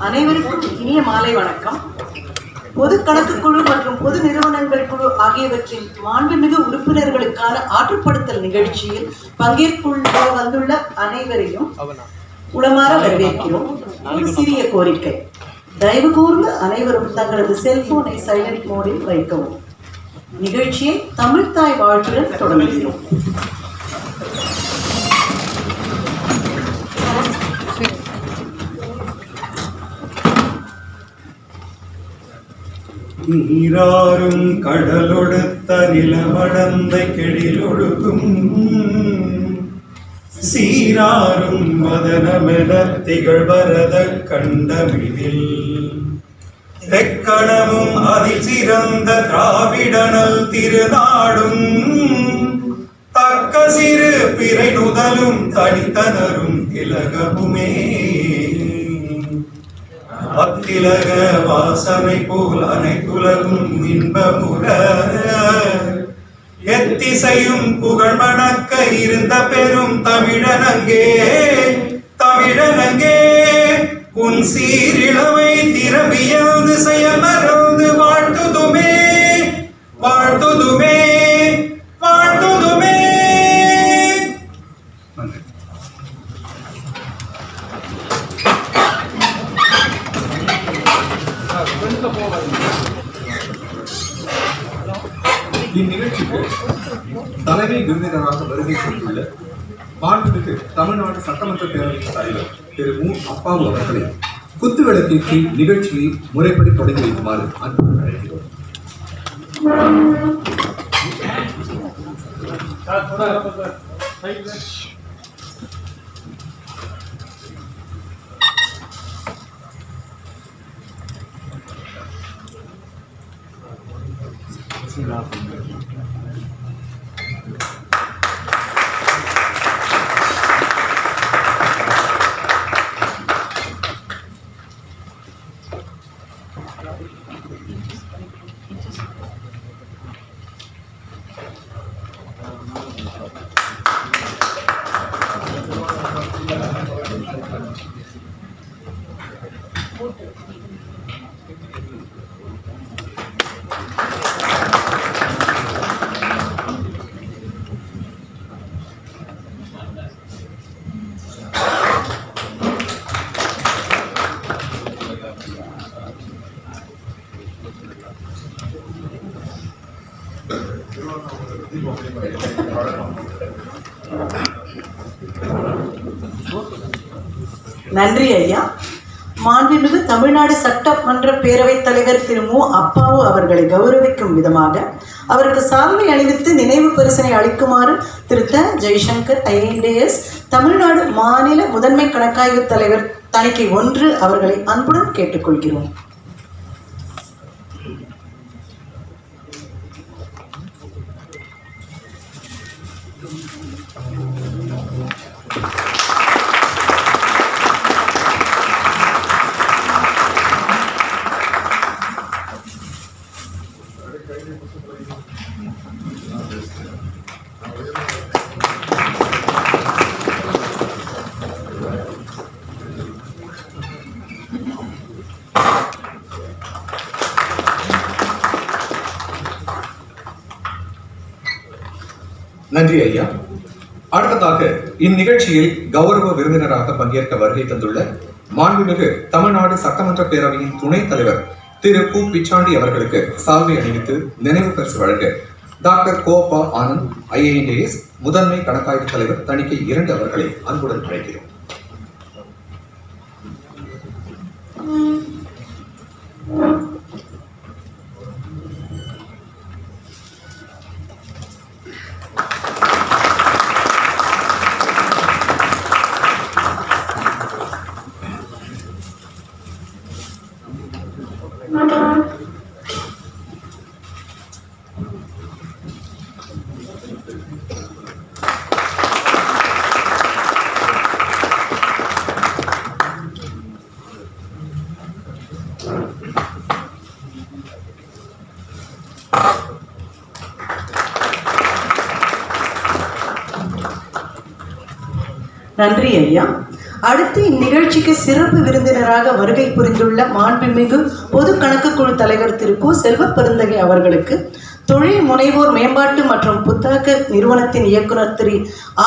அனைவருக்கும் இனிய மாலை வணக்கம். பொது கணக்கு குழு மற்றும் பொது நிறுவனங்கள் குழு ஆகியவற்றின் மாண்புமிகு உறுப்பினர்களுக்கான ஆற்றுப்படுத்தல் நிகழ்ச்சியில் பங்கேற்க வந்துள்ள அனைவரையும் உளமாற வரவேற்கிறோம். ஒரு சிறிய கோரிக்கை, தயவு கூர்ந்து அனைவரும் தங்களது செல்போனை சைலண்ட் மோடில் வைக்கவும். நிகழ்ச்சியை தமிழ்த்தாய் வாழ்த்துடன் தொடங்குகிறோம். நீராறும் கடலொடுத்த நிலமடந்த கெழிலொழுகும் சீராறும் வதனமென திகழ்வரத கண்டமிழில் தெக்கணமும் அதில் சிறந்த திராவிடனல் திருநாடும் தக்க சிறு பிறை நுதலும் தனித்தனரும் திலகமுமே அத்திலக வாசனை போல் அனைத்துலகும் இன்பமுற எத்திசையும் புகழ் மணக்க இருந்த பெரும் தமிழனங்கே தமிழனங்கே உன் சீரிழமை திரவியந்து செயல் மறந்து வாழ்த்துதுமே வாழ்த்துதுமே வாழ்த்துதுமே. இந்நிகழ்ச்சிக்கு தலைமை விருந்தினராக வருகை கொண்டுள்ள மாண்புமிகு தமிழ்நாடு சட்டமன்ற பேரவையின் தலைவர் திரு மு. அப்பாவு அவர்களை குத்துவிளக்கேற்றி நிகழ்ச்சியை முறைப்படி தொடங்கி வைக்குமாறு அன்புடன் அழைக்கிறோம். நன்றி ஐயா. மாண்புமிகு தமிழ்நாடு சட்டமன்ற பேரவைத் தலைவர் திரு மு. அப்பாவு அவர்களை கௌரவிக்கும் விதமாக அவருக்கு சால்வை அணிவித்து நினைவு பரிசினை அளிக்குமாறு திரு த. ஜெய்சங்கர் IAS தமிழ்நாடு மாநில முதன்மை கணக்காய்வு தலைவர் தணிக்கை 1 அவர்களை அன்புடன் கேட்டுக்கொள்கிறோம். நன்றி ஐயா. அடுத்ததாக இந்நிகழ்ச்சியில் கௌரவ விருந்தினராக பங்கேற்க வருகை தந்துள்ள மாண்புமிகு தமிழ்நாடு சட்டமன்ற பேரவையின் துணைத் தலைவர் திரு கு. பிச்சாண்டி அவர்களுக்கு சால்வை அணிவித்து நினைவு பரிசு வழங்க டாக்டர் கோபா ஆனந்த் IAS முதன்மை கணக்காய்வு தலைவர் தணிக்கை 2 அவர்களை அன்புடன் அழைக்கிறோம். நன்றி ஐயா. அடுத்து இந்நிகழ்ச்சிக்கு சிறப்பு விருந்தினராக வருகை புரிந்துள்ள மாண்புமிகு பொது கணக்கு குழு தலைவர் திரு கு. செல்வப்பெருந்தகை அவர்களுக்கு தொழில் முனைவோர் மேம்பாட்டு மற்றும் புத்தாக்க நிறுவனத்தின் இயக்குனர் திரு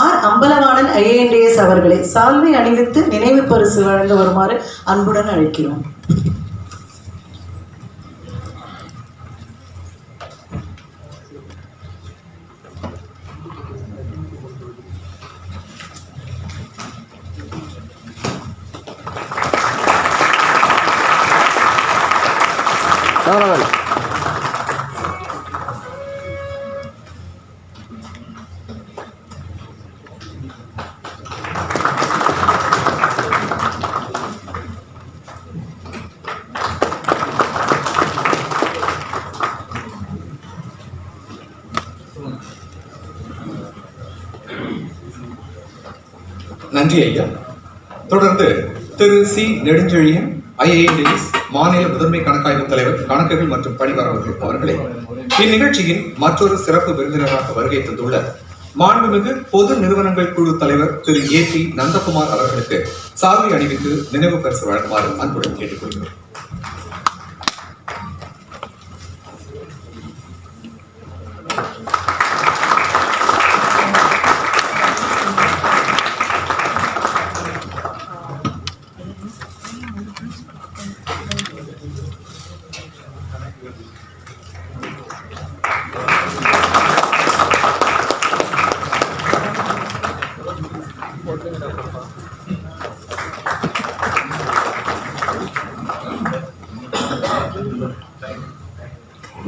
ஆர். அம்பலவாணன் IAS அவர்களை சால்வை அணிவித்து நினைவு பரிசு வழங்க வருமாறு அன்புடன் அழைக்கிறோம். நன்றி ஐயா. தொடர்ந்து திரு சி. நெடுஞ்செழியன் IAS மாநில முதன்மை கணக்காய்வு தலைவர் கணக்குகள் மற்றும் பணிவரவு அவர்களே இந்நிகழ்ச்சியின் மற்றொரு சிறப்பு விருந்தினராக வருகை தந்துள்ள மாண்புமிகு பொது நிறுவனங்கள் குழு தலைவர் திரு A.P. நந்தகுமார் அவர்களுக்கு சால்வை அணிவித்து நினைவு பரிசு வழங்குமாறு அன்புடன் கேட்டுக்கொள்கிறோம்.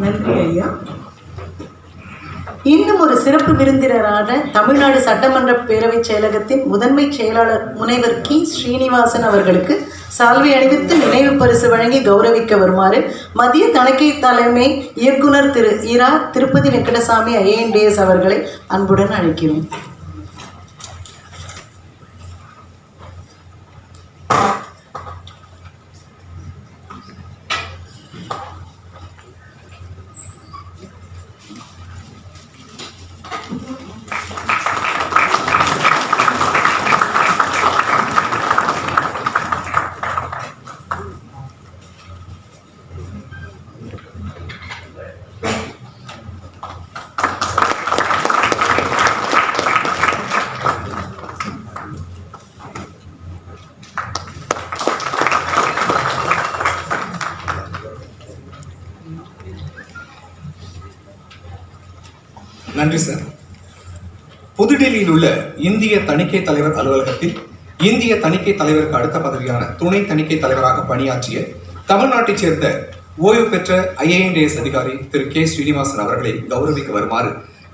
நன்றி ஐயா. இன்னும் ஒரு சிறப்பு விருந்தினரான தமிழ்நாடு சட்டமன்ற பேரவை செயலகத்தின் முதன்மை செயலாளர் முனைவர் கி. ஸ்ரீனிவாசன் அவர்களுக்கு சால்வை அணிவித்து நினைவு பரிசு வழங்கி கௌரவிக்க வருமாறு மத்திய தணிக்கை தலைமை இயக்குனர் திரு இரா. திருப்பதி வெங்கடசாமி IAS அவர்களை அன்புடன் அழைக்கிறோம். நன்றி சார். புதுடெல்லியில் உள்ள இந்திய தணிக்கை தலைவர் அலுவலகத்தில் இந்திய தணிக்கை தலைவருக்கு அடுத்த பதவியான துணை தணிக்கை தலைவராக பணியாற்றிய தமிழ்நாட்டைச் சேர்ந்த ஓய்வு பெற்ற IAS அதிகாரி திரு K. ஸ்ரீனிவாசன் அவர்களை கௌரவிக்க வருமாறு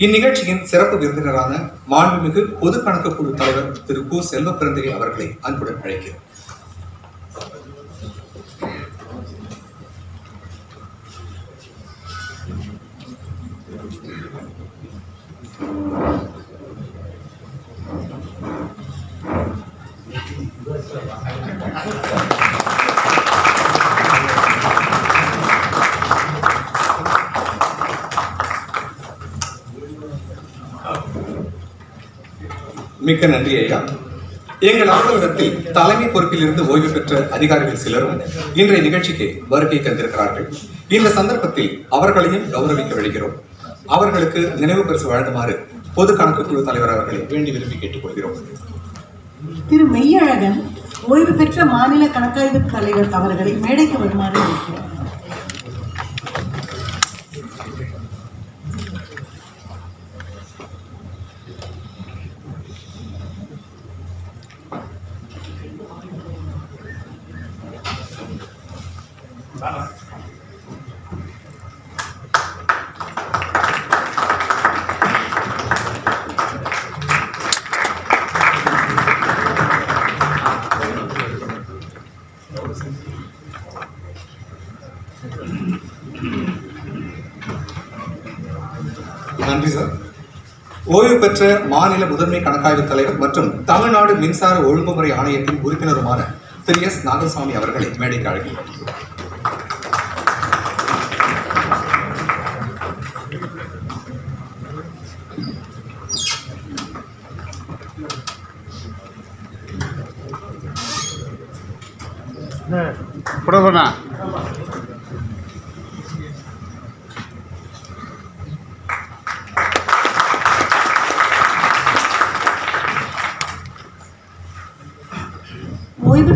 இந்நிகழ்ச்சியின் சிறப்பு விருந்தினரான மாண்புமிகு பொது கணக்கு குழு தலைவர் திரு கு. செல்வப்பெருந்தகை அவர்களை அன்புடன் அழைக்கிறோம். மிக்க நன்றி ஐயா. எங்கள் அலுவலகத்தில் தலைமை பொறுப்பில் இருந்து ஓய்வு பெற்ற அதிகாரிகள் சிலரும் இன்றைய நிகழ்ச்சிக்கு வருகை தந்திருக்கிறார்கள். இந்த சந்தர்ப்பத்தில் அவர்களையும் கௌரவிக்க விடுகிறோம். அவர்களுக்கு நினைவு பரிசு வழங்குமாறு பொது கணக்கு குழு தலைவர் அவர்களை வேண்டி விரும்பி கேட்டுக்கொள்கிறோம். திரு மெய்யழகன் ஓய்வு பெற்ற மாநில கணக்காய்வு தலைவர் அவர்களை மேடைக்கு வருமாறு இருக்கிறார். நன்றி சார். ஓய்வு பெற்ற மாநில முதன்மை கணக்காய்வு தலைவர் மற்றும் தமிழ்நாடு மின்சார ஒழுங்குமுறை ஆணையத்தின் உறுப்பினருமான திரு S. நாகசாமி அவர்களை மேடைக்கு அழைக்கிறோம். ஓய்வு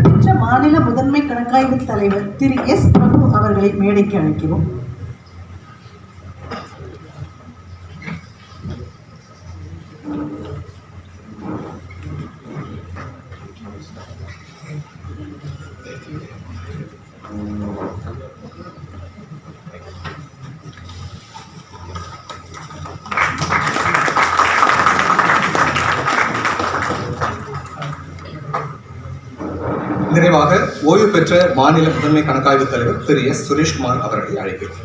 பெற்ற மாநில முதன்மை கணக்காய்வு தலைவர் திரு எஸ் பிரபு அவர்களை மேடைக்கு அழைக்கிறோம். நிறைவாக ஓய்வு பெற்ற மாநில முதன்மை கணக்காய்வு தலைவர் திரு எஸ் சுரேஷ்குமார் அவர்களை அழைக்கிறோம்.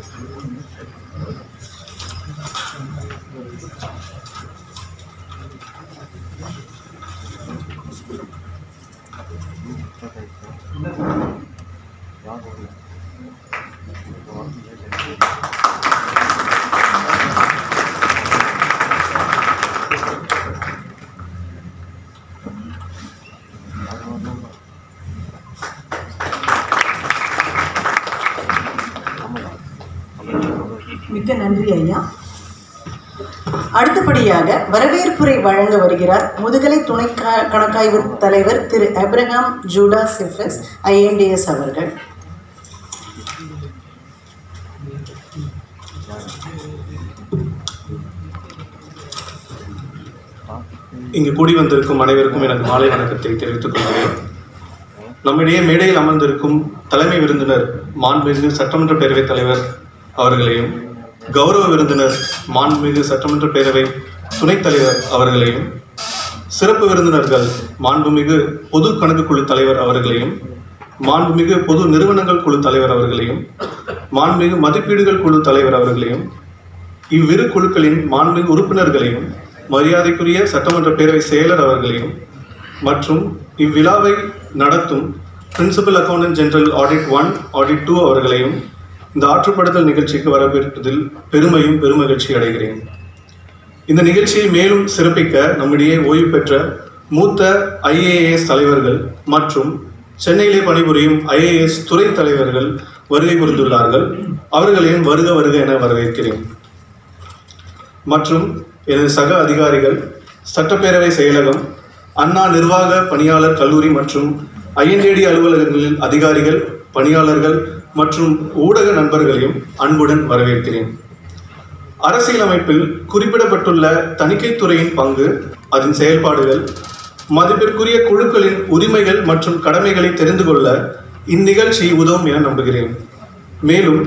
மிக்க நன்றி ஐயா. அடுத்தபடியாக வரவேற்புரை வழங்க வருகிறார் முதுகலை துணை கணக்காய்வு தலைவர் திரு அப்ரஹாம் ஜூடா சிஃபஸ் INDS அவர்கள். இங்கு கூடி வந்திருக்கும் அனைவருக்கும் எனது மாலை வணக்கத்தை தெரிவித்துக் கொள்கிறேன். நம்மிடையே மேடையில் அமர்ந்திருக்கும் தலைமை விருந்தினர் மாண்புமிகு சட்டமன்ற பேரவைத் தலைவர் அவர்களையும், கௌரவ விருந்தினர் மாண்புமிகு சட்டமன்ற பேரவை துணைத் தலைவர் அவர்களையும், சிறப்பு விருந்தினர்கள் மாண்புமிகு பொது கணக்கு குழு தலைவர் அவர்களையும், மாண்புமிகு பொது நிறுவனங்கள் குழு தலைவர் அவர்களையும், மாண்புமிகு மதிப்பீடுகள் குழு தலைவர் அவர்களையும், இவ்விரு குழுக்களின் மாண்புமிகு உறுப்பினர்களையும், மரியாதைக்குரிய சட்டமன்ற பேரவை செயலர் அவர்களையும் மற்றும் இவ்விழாவை நடத்தும் principal accountant general audit 1 audit 2 அவர்களையும் இந்த ஆற்றுப்படுத்தல் நிகழ்ச்சிக்கு வரவேற்பதில் பெருமையும் பெருமகிழ்ச்சி அடைகிறேன். இந்த நிகழ்ச்சியை மேலும் சிறப்பிக்க நம்மிடையே ஓய்வு பெற்ற மூத்த IAS தலைவர்கள் மற்றும் சென்னையிலே பணிபுரியும் IAS துறை தலைவர்கள் வருகை புரிந்துள்ளார்கள். அவர்களையும் வருக வருக என வரவேற்கிறேன். மற்றும் எனது சக அதிகாரிகள், சட்டப்பேரவை செயலகம், அண்ணா நிர்வாக பணியாளர் கல்லூரி மற்றும் INDD அலுவலகங்களில் அதிகாரிகள், பணியாளர்கள் மற்றும் ஊடக நண்பர்களையும் அன்புடன் வரவேற்கிறேன். அரசியலமைப்பில் குறிப்பிடப்பட்டுள்ள தணிக்கைத்துறையின் பங்கு, அதன் செயல்பாடுகள், மதிப்பிற்குரிய குழுக்களின் உரிமைகள் மற்றும் கடமைகளை தெரிந்து கொள்ள இந்நிகழ்ச்சி உதவும் என நம்புகிறேன். மேலும்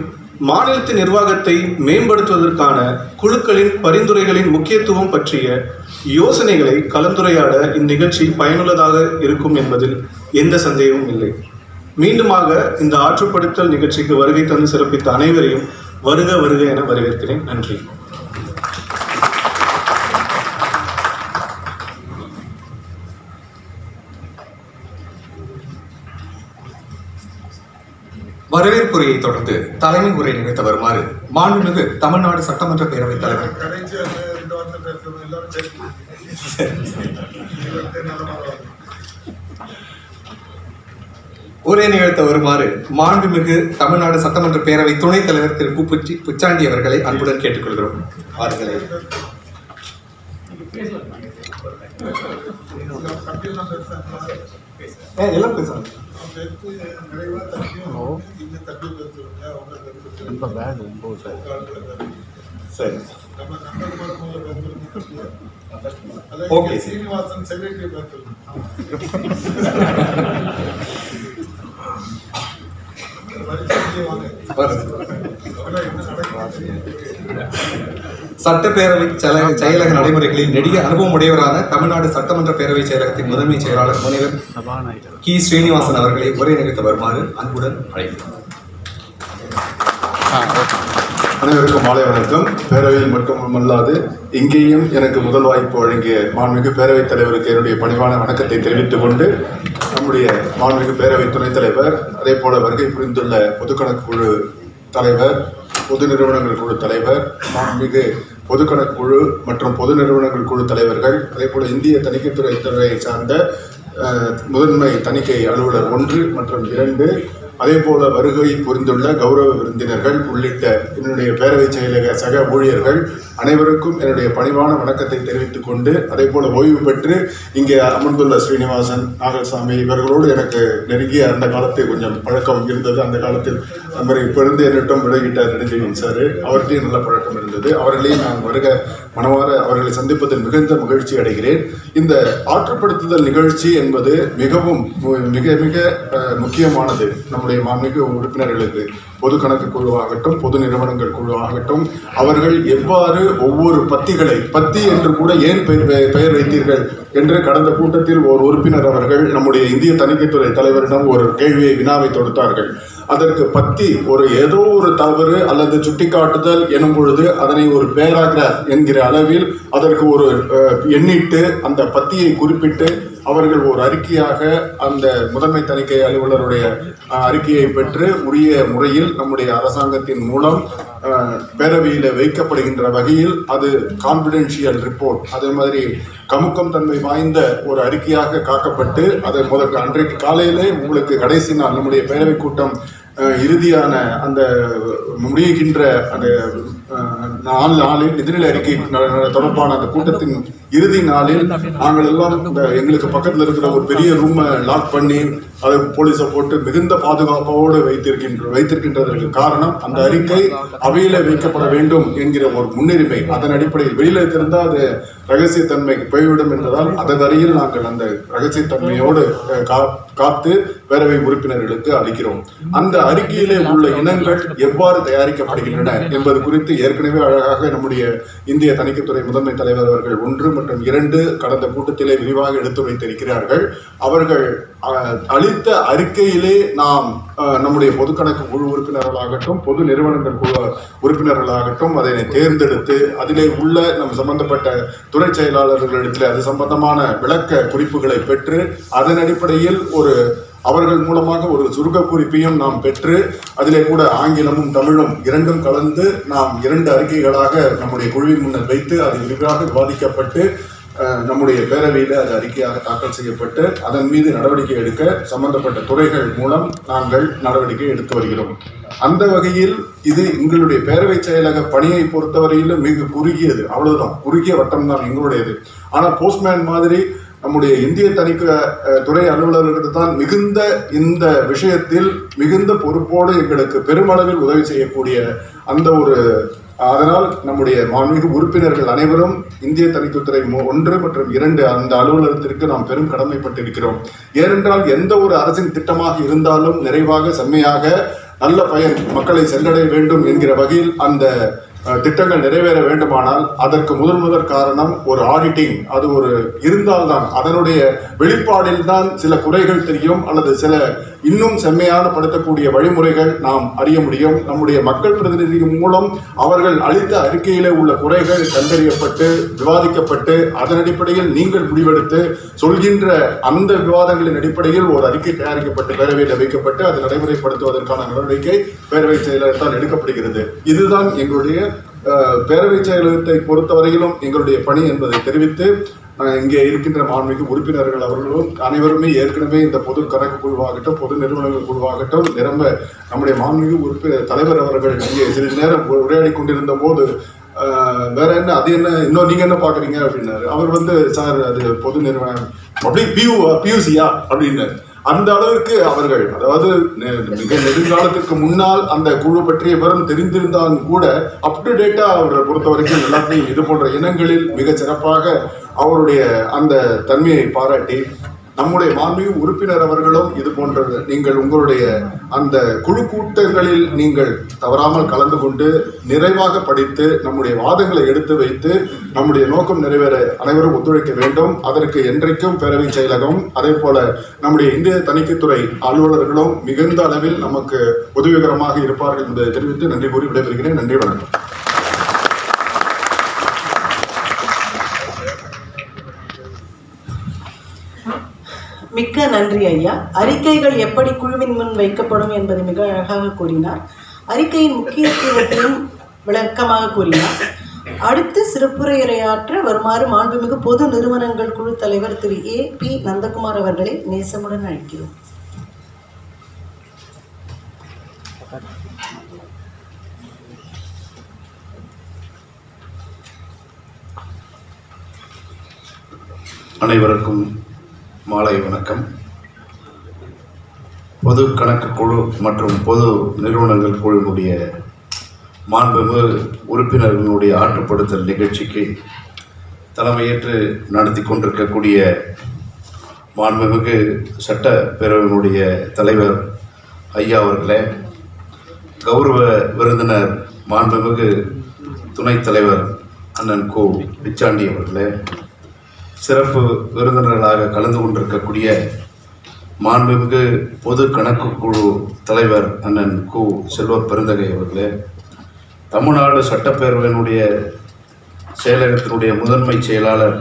மாநிலத்தின் நிர்வாகத்தை மேம்படுத்துவதற்கான குழுக்களின் பரிந்துரைகளின் முக்கியத்துவம் பற்றிய யோசனைகளை கலந்துரையாட இந்நிகழ்ச்சி பயனுள்ளதாக இருக்கும் என்பதில் எந்த சந்தேகமும் இல்லை. மீண்டுமாக இந்த ஆற்றுப்படுத்தல் நிகழ்ச்சிக்கு வருகை தந்து சிறப்பித்த அனைவரையும் வருக வருக என வரவேற்கிறேன். நன்றி. வரவேற்புரையை தொடர்ந்து தலைமை உரை நிகழ்த்த வருமாறு மாண்புமிகு தமிழ்நாடு சட்டமன்ற பேரவைத் தலைவர் உரை நிகழ்த்த வருமாறு மாண்புமிகு தமிழ்நாடு சட்டமன்ற பேரவை துணைத் தலைவர் திரு கு. பிச்சாண்டி அவர்களை அன்புடன் கேட்டுக்கொள்கிறோம். வாருங்களே. எல்லாம் பேசலாம். சரி, ஓகே. சட்டப்பேரவை செயலக நடைமுறைகளில் நெடிய அனுபவம் உடையவரான தமிழ்நாடு சட்டமன்ற பேரவை செயலகத்தின் முதன்மை செயலாளர் முனைவர் கி. ஸ்ரீனிவாசன் அவர்களை உரை நிகழ்த்த வருமாறு அன்புடன் அழைக்கிறோம். அனைவருக்கும் மாலை வணக்கம். பேரவையில் மட்டுமல்லாது இங்கேயும் எனக்கு முதல் வாய்ப்பு வழங்கிய மாண்புமிகு பேரவைத் தலைவருக்கு என்னுடைய பணிவான வணக்கத்தை தெரிவித்துக் கொண்டு, நம்முடைய மாண்புமிகு பேரவை துணைத் தலைவர், அதே போல வருகை புரிந்துள்ள பொதுக்கணக்கு குழு தலைவர், பொது நிறுவனங்கள் குழு தலைவர், மாண்புமிகு பொதுக்கணக்கு குழு மற்றும் பொது நிறுவனங்கள் குழு தலைவர்கள், அதே போல இந்திய தணிக்கைத்துறை துறையை சார்ந்த முதன்மை தணிக்கை அலுவலர் 1 மற்றும் 2, அதே போல வருகை புரிந்துள்ள கௌரவ விருந்தினர்கள் உள்ளிட்ட என்னுடைய பேரவைச் செயலக சக ஊழியர்கள் அனைவருக்கும் என்னுடைய பணிவான வணக்கத்தை தெரிவித்துக் கொண்டு, அதே போல ஓய்வு பெற்று இங்கே அமர்ந்துள்ள ஸ்ரீனிவாசன், நாகசாமி இவர்களோடு எனக்கு நெருங்கிய அந்த காலத்தில் கொஞ்சம் பழக்கம் இருந்தது. அந்த காலத்தில் நம்பர் இப்போ இருந்து என்னிடம் விலகிட்டார் நெடுஞ்செழியன் சார், அவர்கிட்டையும் நல்ல பழக்கம் இருந்தது. அவர்களையும் நான் வருக மனவார அவர்களை சந்திப்பதில் மிகுந்த மகிழ்ச்சி அடைகிறேன். இந்த ஆற்றுப்படுத்துதல் நிகழ்ச்சி என்பது மிகவும் மிக மிக முக்கியமானது. நம்முடைய மாண்புமிகு உறுப்பினர்களுக்கு பொது கணக்கு குழுவாகட்டும், பொது நிறுவனங்கள் குழுவாகட்டும், அவர்கள் எவ்வாறு ஒவ்வொரு பத்தி என்று கூட ஏன் பெயர் வைத்தீர்கள் என்று கடந்த கூட்டத்தில் ஒரு உறுப்பினர் அவர்கள் நம்முடைய இந்திய தணிக்கைத்துறை தலைவரிடம் ஒரு வினாவை தொடுத்தார்கள். அதற்கு பத்தி ஏதோ ஒரு தவறு அல்லது சுட்டிக்காட்டுதல் எனும் பொழுது அதனை ஒரு பேராகிராஃப் என்கிற அளவில் அதற்கு ஒரு எண்ணிட்டு அந்த பத்தியை குறிப்பிட்டு அவர்கள் ஒரு அறிக்கையாக அந்த முதன்மை தணிக்கை அலுவலருடைய அறிக்கையை பெற்று உரிய முறையில் நம்முடைய அரசாங்கத்தின் மூலம் பேரவையில் வைக்கப்படுகின்ற வகையில் அது கான்பிடென்ஷியல் ரிப்போர்ட், அதே மாதிரி கமுக்கம் தன்மை வாய்ந்த ஒரு அறிக்கையாக காக்கப்பட்டு அதை அன்றைக்கு காலையிலே உங்களுக்கு கடைசி நாள் நம்முடைய பேரவை கூட்டம் இறுதியான அந்த முடிகின்ற அந்த நாளில் நிதிநிலை அறிக்கை தொடர்பான அந்த கூட்டத்தின் இறுதி நாளில் நாங்கள் எல்லாம் எங்களுக்கு பக்கத்தில் இருக்கிற ஒரு பெரிய ரூமை லாக் பண்ணி அதை போலீஸை போட்டு மிகுந்த பாதுகாப்போடு வைத்திருக்கின்றதற்கு காரணம் அந்த அறிக்கை அவையில வைக்கப்பட வேண்டும் என்கிற ஒரு முன்னுரிமை. அதன் அடிப்படையில் வெளியில இருந்தால் அது ரகசியத்தன்மைக்கு போய்விடும் என்பதால் அதன் அருகில் நாங்கள் அந்த ரகசியத்தன்மையோடு காத்து பேரவை உறுப்பினர்களுக்கு அளிக்கிறோம். அந்த அறிக்கையிலே உள்ள இனங்கள் எவ்வாறு தயாரிக்கப்படுகின்றன என்பது குறித்து ஏற்கனவே அழகாக நம்முடைய இந்திய தணிக்கைத்துறை முதன்மை தலைவர் அவர்கள் 1 மற்றும் 2 கடந்த கூட்டத்திலே விரிவாக எடுத்துரைத்திருக்கிறார்கள். அவர்கள் அளித்த அறிக்கையிலே நாம் நம்முடைய பொது கணக்கு குழு உறுப்பினர்களாகட்டும், பொது நிறுவனங்கள் குழு உறுப்பினர்களாகட்டும் அதனை தேர்ந்தெடுத்து அதிலே உள்ள நம் சம்பந்தப்பட்ட துறை செயலாளர்களிடத்தில் அது சம்பந்தமான விளக்க குறிப்புகளை பெற்று அதன் அடிப்படையில் அவர்கள் மூலமாக ஒரு சுருக்க குறிப்பையும் நாம் பெற்று அதிலே கூட ஆங்கிலமும் தமிழும் இரண்டும் கலந்து நாம் 2 அறிக்கைகளாக நம்முடைய குழுவின் முன்னர் வைத்து அது விரிவாக விவாதிக்கப்பட்டு நம்முடைய பேரவையில் அது அறிக்கையாக தாக்கல் செய்யப்பட்டு அதன் மீது நடவடிக்கை எடுக்க சம்பந்தப்பட்ட துறைகள் மூலம் நாங்கள் நடவடிக்கை எடுத்து வருகிறோம். அந்த வகையில் இது எங்களுடைய பேரவை செயலக பணியை பொறுத்தவரையிலும் மிக குறுகியது, அவ்வளவுதான், குறுகிய வட்டம் தான் எங்களுடையது. ஆனால் போஸ்ட்மேன் மாதிரி நம்முடைய இந்திய தணிக்கை துறை அலுவலர்களுக்கு தான் மிகுந்த இந்த விஷயத்தில் மிகுந்த பொறுப்போடு எங்களுக்கு பெருமளவில் உதவி செய்யக்கூடிய அந்த அதனால் நம்முடைய மாண்புமிகு உறுப்பினர்கள் அனைவரும் இந்திய தணிக்கைத்துறை 1 மற்றும் 2 அந்த அலுவலகத்திற்கு நாம் பெரும் கடமைப்பட்டிருக்கிறோம். ஏனென்றால் எந்த ஒரு அரசின் திட்டமாக இருந்தாலும் நிறைவாக செம்மையாக நல்ல பயன் மக்களை சென்றடைய வேண்டும் என்கிற வகையில் அந்த திட்டங்கள் நிறைவேற வேண்டுமானால் அதற்கு முதல் காரணம் ஒரு ஆடிட்டிங், அது இருந்தால்தான் அதனுடைய வெளிப்பாடில் தான் சில குறைகள் தெரியும் அல்லது சில இன்னும் செம்மையான படுத்தக்கூடிய வழிமுறைகள் நாம் அறிய முடியும். நம்முடைய மக்கள் பிரதிநிதி மூலம் அவர்கள் அளித்த அறிக்கையிலே உள்ள குறைகள் கண்டறியப்பட்டு விவாதிக்கப்பட்டு அதன் அடிப்படையில் நீங்கள் முடிவெடுத்து சொல்கின்ற அந்த விவாதங்களின் அடிப்படையில் ஒரு அறிக்கை தயாரிக்கப்பட்டு பேரவையில் வைக்கப்பட்டு அதை நடைமுறைப்படுத்துவதற்கான நடவடிக்கை பேரவை செயலகத்தால் எடுக்கப்படுகிறது. இதுதான் எங்களுடைய பேரவை செயலகத்தை பொறுத்தவரையிலும் எங்களுடைய பணி என்பதை தெரிவித்து இங்கே இருக்கின்ற மாண்புமிகு உறுப்பினர்கள் அவர்களும் அனைவருமே ஏற்கனவே இந்த பொது கணக்கு குழுவாகட்டும், பொது நிறுவனங்கள் குழுவாகட்டும் நிரம்ப நம்முடைய மாண்புமிகு உறுப்பினர் தலைவர் அவர்கள் இங்கே சிறிது நேரம் உரையாடி கொண்டிருந்த போது வேற என்ன, அது என்ன, இன்னும் நீங்க என்ன பாக்குறீங்க அப்படின்னாரு. அவர் சார் அது பொது நிறுவனம் அப்படி பியூசியா அப்படின்னு அந்த அளவிற்கு அவர்கள், அதாவது மிக நெடுங்காலத்திற்கு முன்னால் அந்த குழு பற்றிய விவரம் தெரிந்திருந்தாலும் கூட அப் டு டேட்டா அவரை பொறுத்த வரைக்கும் எல்லாத்தையும் இது போன்ற இனங்களில் மிக சிறப்பாக அவருடைய அந்த தன்மையை பாராட்டி நம்முடைய மாண்புமிகு உறுப்பினர் அவர்களும் இது போன்றது நீங்கள் உங்களுடைய அந்த குழு கூட்டங்களில் நீங்கள் தவறாமல் கலந்து கொண்டு நிறைவாக படித்து நம்முடைய வாதங்களை எடுத்து வைத்து நம்முடைய நோக்கம் நிறைவேற அனைவரும் ஒத்துழைக்க வேண்டும். அதற்கு என்றைக்கும் பேரவை செயலகம் அதே போல நம்முடைய இந்திய தணிக்கைத்துறை அலுவலர்களும் மிகுந்த அளவில் நமக்கு உதவிகரமாக இருப்பார்கள் என்பதை தெரிவித்து நன்றி கூறி விடைபெறுகிறேன். நன்றி, வணக்கம். மிக்க நன்றி ஐயா. அறிக்கைகள் எப்படி குழுவின் முன் வைக்கப்படும் என்பதை மிக அழகாக கூறினார். அறிக்கையின் முக்கியத்துவத்தையும் விளக்கமாக கூறினார். அடுத்து சிறப்புரையாற்ற வருமாறு மாண்புமிகு பொது நிறுவனங்கள் குழு தலைவர் திரு A.P. நந்தகுமார் அவர்களை நேசமுடன் அழைக்கிறோம். அனைவருக்கும் மாலை வணக்கம். பொது கணக்கு குழு மற்றும் பொது நிறுவனங்கள் குழுவினுடைய மாண்புமிகு உறுப்பினர்களுடைய ஆற்றுப்படுத்தல் நிகழ்ச்சிக்கு தலைமையேற்று நடத்தி கொண்டிருக்கக்கூடிய மாண்புமிகு சட்டப்பேரவையினுடைய தலைவர் ஐயா அவர்களே, கௌரவ விருந்தினர் மாண்புமிகு துணைத் தலைவர் அண்ணன் கு பிச்சாண்டி அவர்களே, சிறப்பு விருந்தினர்களாக கலந்து கொண்டிருக்கக்கூடிய மாண்புமிகு பொது கணக்கு குழு தலைவர் அண்ணன் கு செல்வ பெருந்தகை அவர்களே, தமிழ்நாடு சட்டப்பேரவையினுடைய செயலகத்தினுடைய முதன்மை செயலாளர்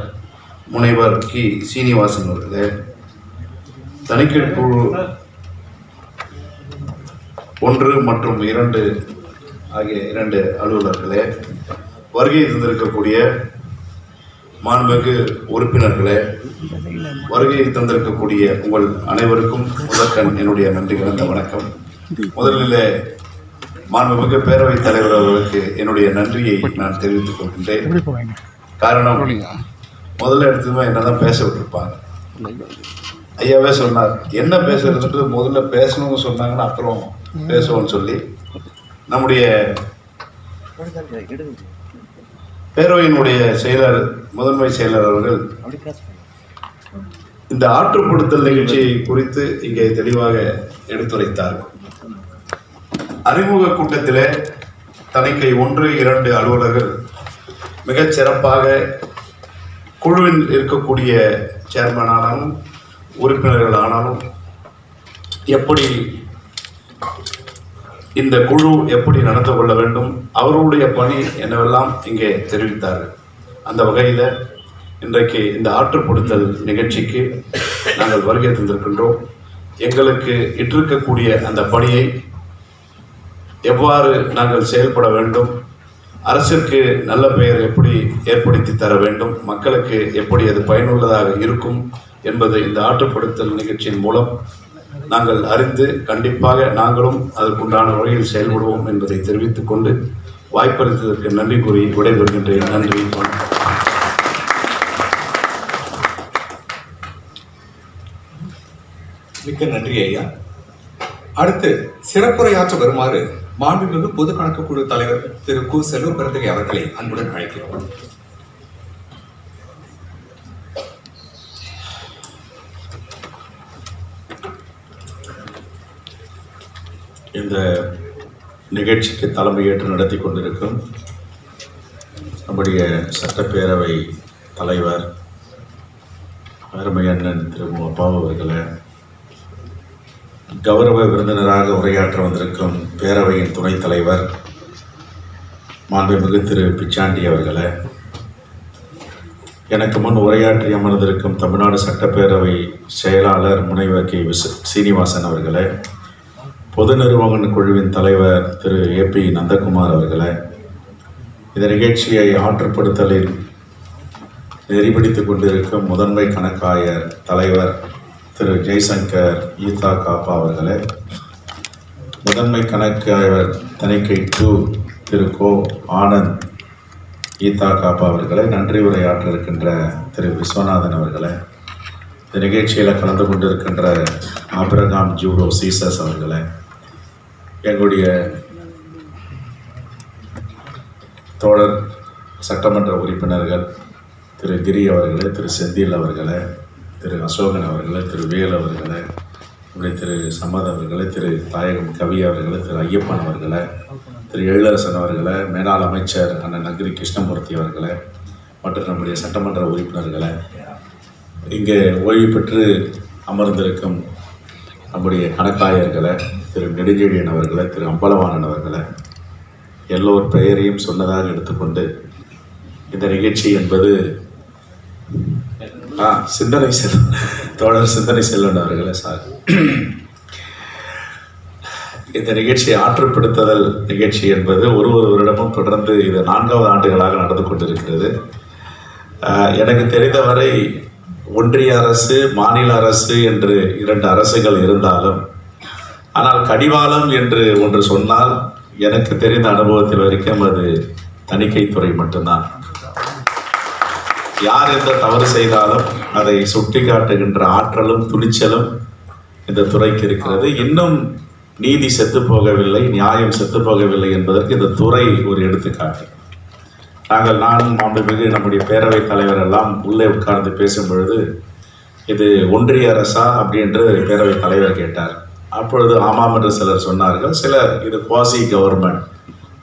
முனைவர் கி சீனிவாசன் அவர்களே, தணிக்கை குழு 1 மற்றும் 2 ஆகிய 2 அலுவலர்களே, வருகை தந்திருக்கக்கூடிய மாண்புமிகு உறுப்பினர்களே, வருகை தந்திருக்கக்கூடிய உங்கள் அனைவருக்கும் முதற்கண் என்னுடைய நன்றி கலந்த வணக்கம். முதலில் மாண்புமிகு பேரவைத் தலைவர் அவர்களுக்கு என்னுடைய நன்றியை நான் தெரிவித்துக் கொள்கின்றேன். காரணம், முதல்ல எடுத்துமே என்னதான் பேச விட்டுருப்பாங்க. ஐயாவே சொன்னார், என்ன பேசுறதுக்கு முதல்ல பேசணும்னு சொன்னாங்கன்னா அப்புறம் பேசுவோம்னு சொல்லி நம்முடைய பேரவையினுடைய செயலர் முதன்மை செயலர் அவர்கள் இந்த ஆற்றுப்படுத்தல் நிகழ்ச்சியை குறித்து இங்கே தெளிவாக எடுத்துரைத்தார்கள். அறிமுக கூட்டத்திலே தணிக்கை 1, 2 அலுவலர்கள் மிகச் சிறப்பாக குழுவில் இருக்கக்கூடிய சேர்மன் ஆனாலும் உறுப்பினர்கள் ஆனாலும் எப்படி இந்த குழு எப்படி நடந்து கொள்ள வேண்டும், அவர்களுடைய பணி என்னவெல்லாம் இங்கே தெரிவித்தார்கள். அந்த வகையில் இன்றைக்கு இந்த ஆற்றுப்படுத்தல் நிகழ்ச்சிக்கு நாங்கள் வருகை தந்திருக்கின்றோம். எங்களுக்கு இட்டிருக்கக்கூடிய அந்த பணியை எவ்வாறு நாங்கள் செயல்பட வேண்டும், அரசிற்கு நல்ல பெயர் எப்படி ஏற்படுத்தி தர வேண்டும், மக்களுக்கு எப்படி அது பயனுள்ளதாக இருக்கும் என்பதை இந்த ஆற்றுப்படுத்தல் நிகழ்ச்சியின் மூலம் நாங்கள் அறிந்து கண்டிப்பாக நாங்களும் அதற்குண்டான வகையில் செயல்படுவோம் என்பதை தெரிவித்துக் கொண்டு வாய்ப்பளித்ததற்கு நன்றி கூறி விடைபெறுகின்றேன். நன்றி, வணக்கம். மிக்க நன்றி ஐயா. அடுத்து சிறப்புரையாற்ற வருமாறு மாண்புமிகு பொது கணக்கு குழு தலைவர் திரு கு செல்வ பெருந்தகை அவர்களை அன்புடன் அழைக்கிறோம். இந்த நிகழ்ச்சிக்கு தலைமையேற்று நடத்தி கொண்டிருக்கும் நம்முடைய சட்டப்பேரவை தலைவர் அருமை அண்ணன் திரு அப்பாவு அவர்களே, கௌரவ விருந்தினராக உரையாற்ற வந்திருக்கும் பேரவையின் துணைத் தலைவர் மாண்புமிகு திரு பிச்சாண்டி அவர்களே, எனக்கு முன் உரையாற்றி அமர்ந்திருக்கும் தமிழ்நாடு சட்டப்பேரவை செயலாளர் முனைவர் கே சீனிவாசன் அவர்களே, பொது நிறுவன குழுவின் தலைவர் திரு A.P. நந்தகுமார் அவர்களே, இந்த நிகழ்ச்சியை ஆற்றுப்படுத்தலில் நெறிபிடித்துக் கொண்டிருக்கும் முதன்மை கணக்காயர் தலைவர் திரு ஜெய்சங்கர் ஈதா காப்பா அவர்களே, முதன்மை கணக்காயர் தணிக்கை 2 திரு கோ ஆனந்த் ஈதா காப்பா அவர்களே, நன்றி உரையாற்ற இருக்கின்ற திரு விஸ்வநாதன் அவர்களே, இந்த நிகழ்ச்சியில் கலந்து கொண்டிருக்கின்ற ஆபிரகாம் ஜூடோ சீசஸ் அவர்களே, எங்களுடைய தோழர் சட்டமன்ற உறுப்பினர்கள் திரு கிரி அவர்களே, திரு செந்தில் அவர்களே, திரு அசோகன் அவர்களே, திரு வேல் அவர்களே, இப்படி திரு சம்மத் அவர்களே, திரு தாயகம் கவி அவர்களே, திரு ஐயப்பன் அவர்களே, திரு எழிலரசன் அவர்களே, மேலாள் அமைச்சர் அண்ணன் நகரி கிருஷ்ணமூர்த்தி அவர்களே மற்றும் நம்முடைய சட்டமன்ற உறுப்பினர்களே, இங்கே ஓய்வு பெற்று அமர்ந்திருக்கும் நம்முடைய கணக்காயர்களே, திரு நெடுஞ்செழியன் அவர்களே, திரு அம்பலவாணன் அவர்களே, எல்லோர் பெயரையும் சொன்னதாக எடுத்துக்கொண்டு இந்த நிகழ்ச்சி என்பது சிந்தனை செல்வன் தோழர் சிந்தனை செல்வன் அவர்களே சார், இந்த நிகழ்ச்சியை ஆற்றுப்படுத்துதல் நிகழ்ச்சி என்பது ஒரு வருடமும் தொடர்ந்து இது 4வது ஆண்டுகளாக நடந்து கொண்டிருக்கிறது. எனக்கு தெரிந்தவரை ஒன்றிய அரசு, மாநில அரசு என்று 2 அரசுகள் இருந்தாலும், ஆனால் கடிவாளம் என்று ஒன்று சொன்னால் எனக்கு தெரிந்த அனுபவத்தில் வரைக்கும் அது தணிக்கைத்துறை மட்டும்தான். யார் எந்த தவறு செய்தாலும் அதை சுட்டி காட்டுகின்ற ஆற்றலும் துணிச்சலும் இந்த துறைக்கு இருக்கிறது. இன்னும் நீதி செத்து போகவில்லை, நியாயம் செத்து போகவில்லை என்பதற்கு இந்த துறை ஒரு எடுத்துக்காட்டு. நானும் மாண்புமிகு நம்முடைய பேரவைத் தலைவர் எல்லாம் உள்ளே உட்கார்ந்து பேசும் பொழுது, இது ஒன்றிய அரசா அப்படின்று பேரவைத் தலைவர் கேட்டார். அப்பொழுது ஆமாம் என்று சிலர் சொன்னார்கள். சிலர் இது குவாசி கவர்மெண்ட்,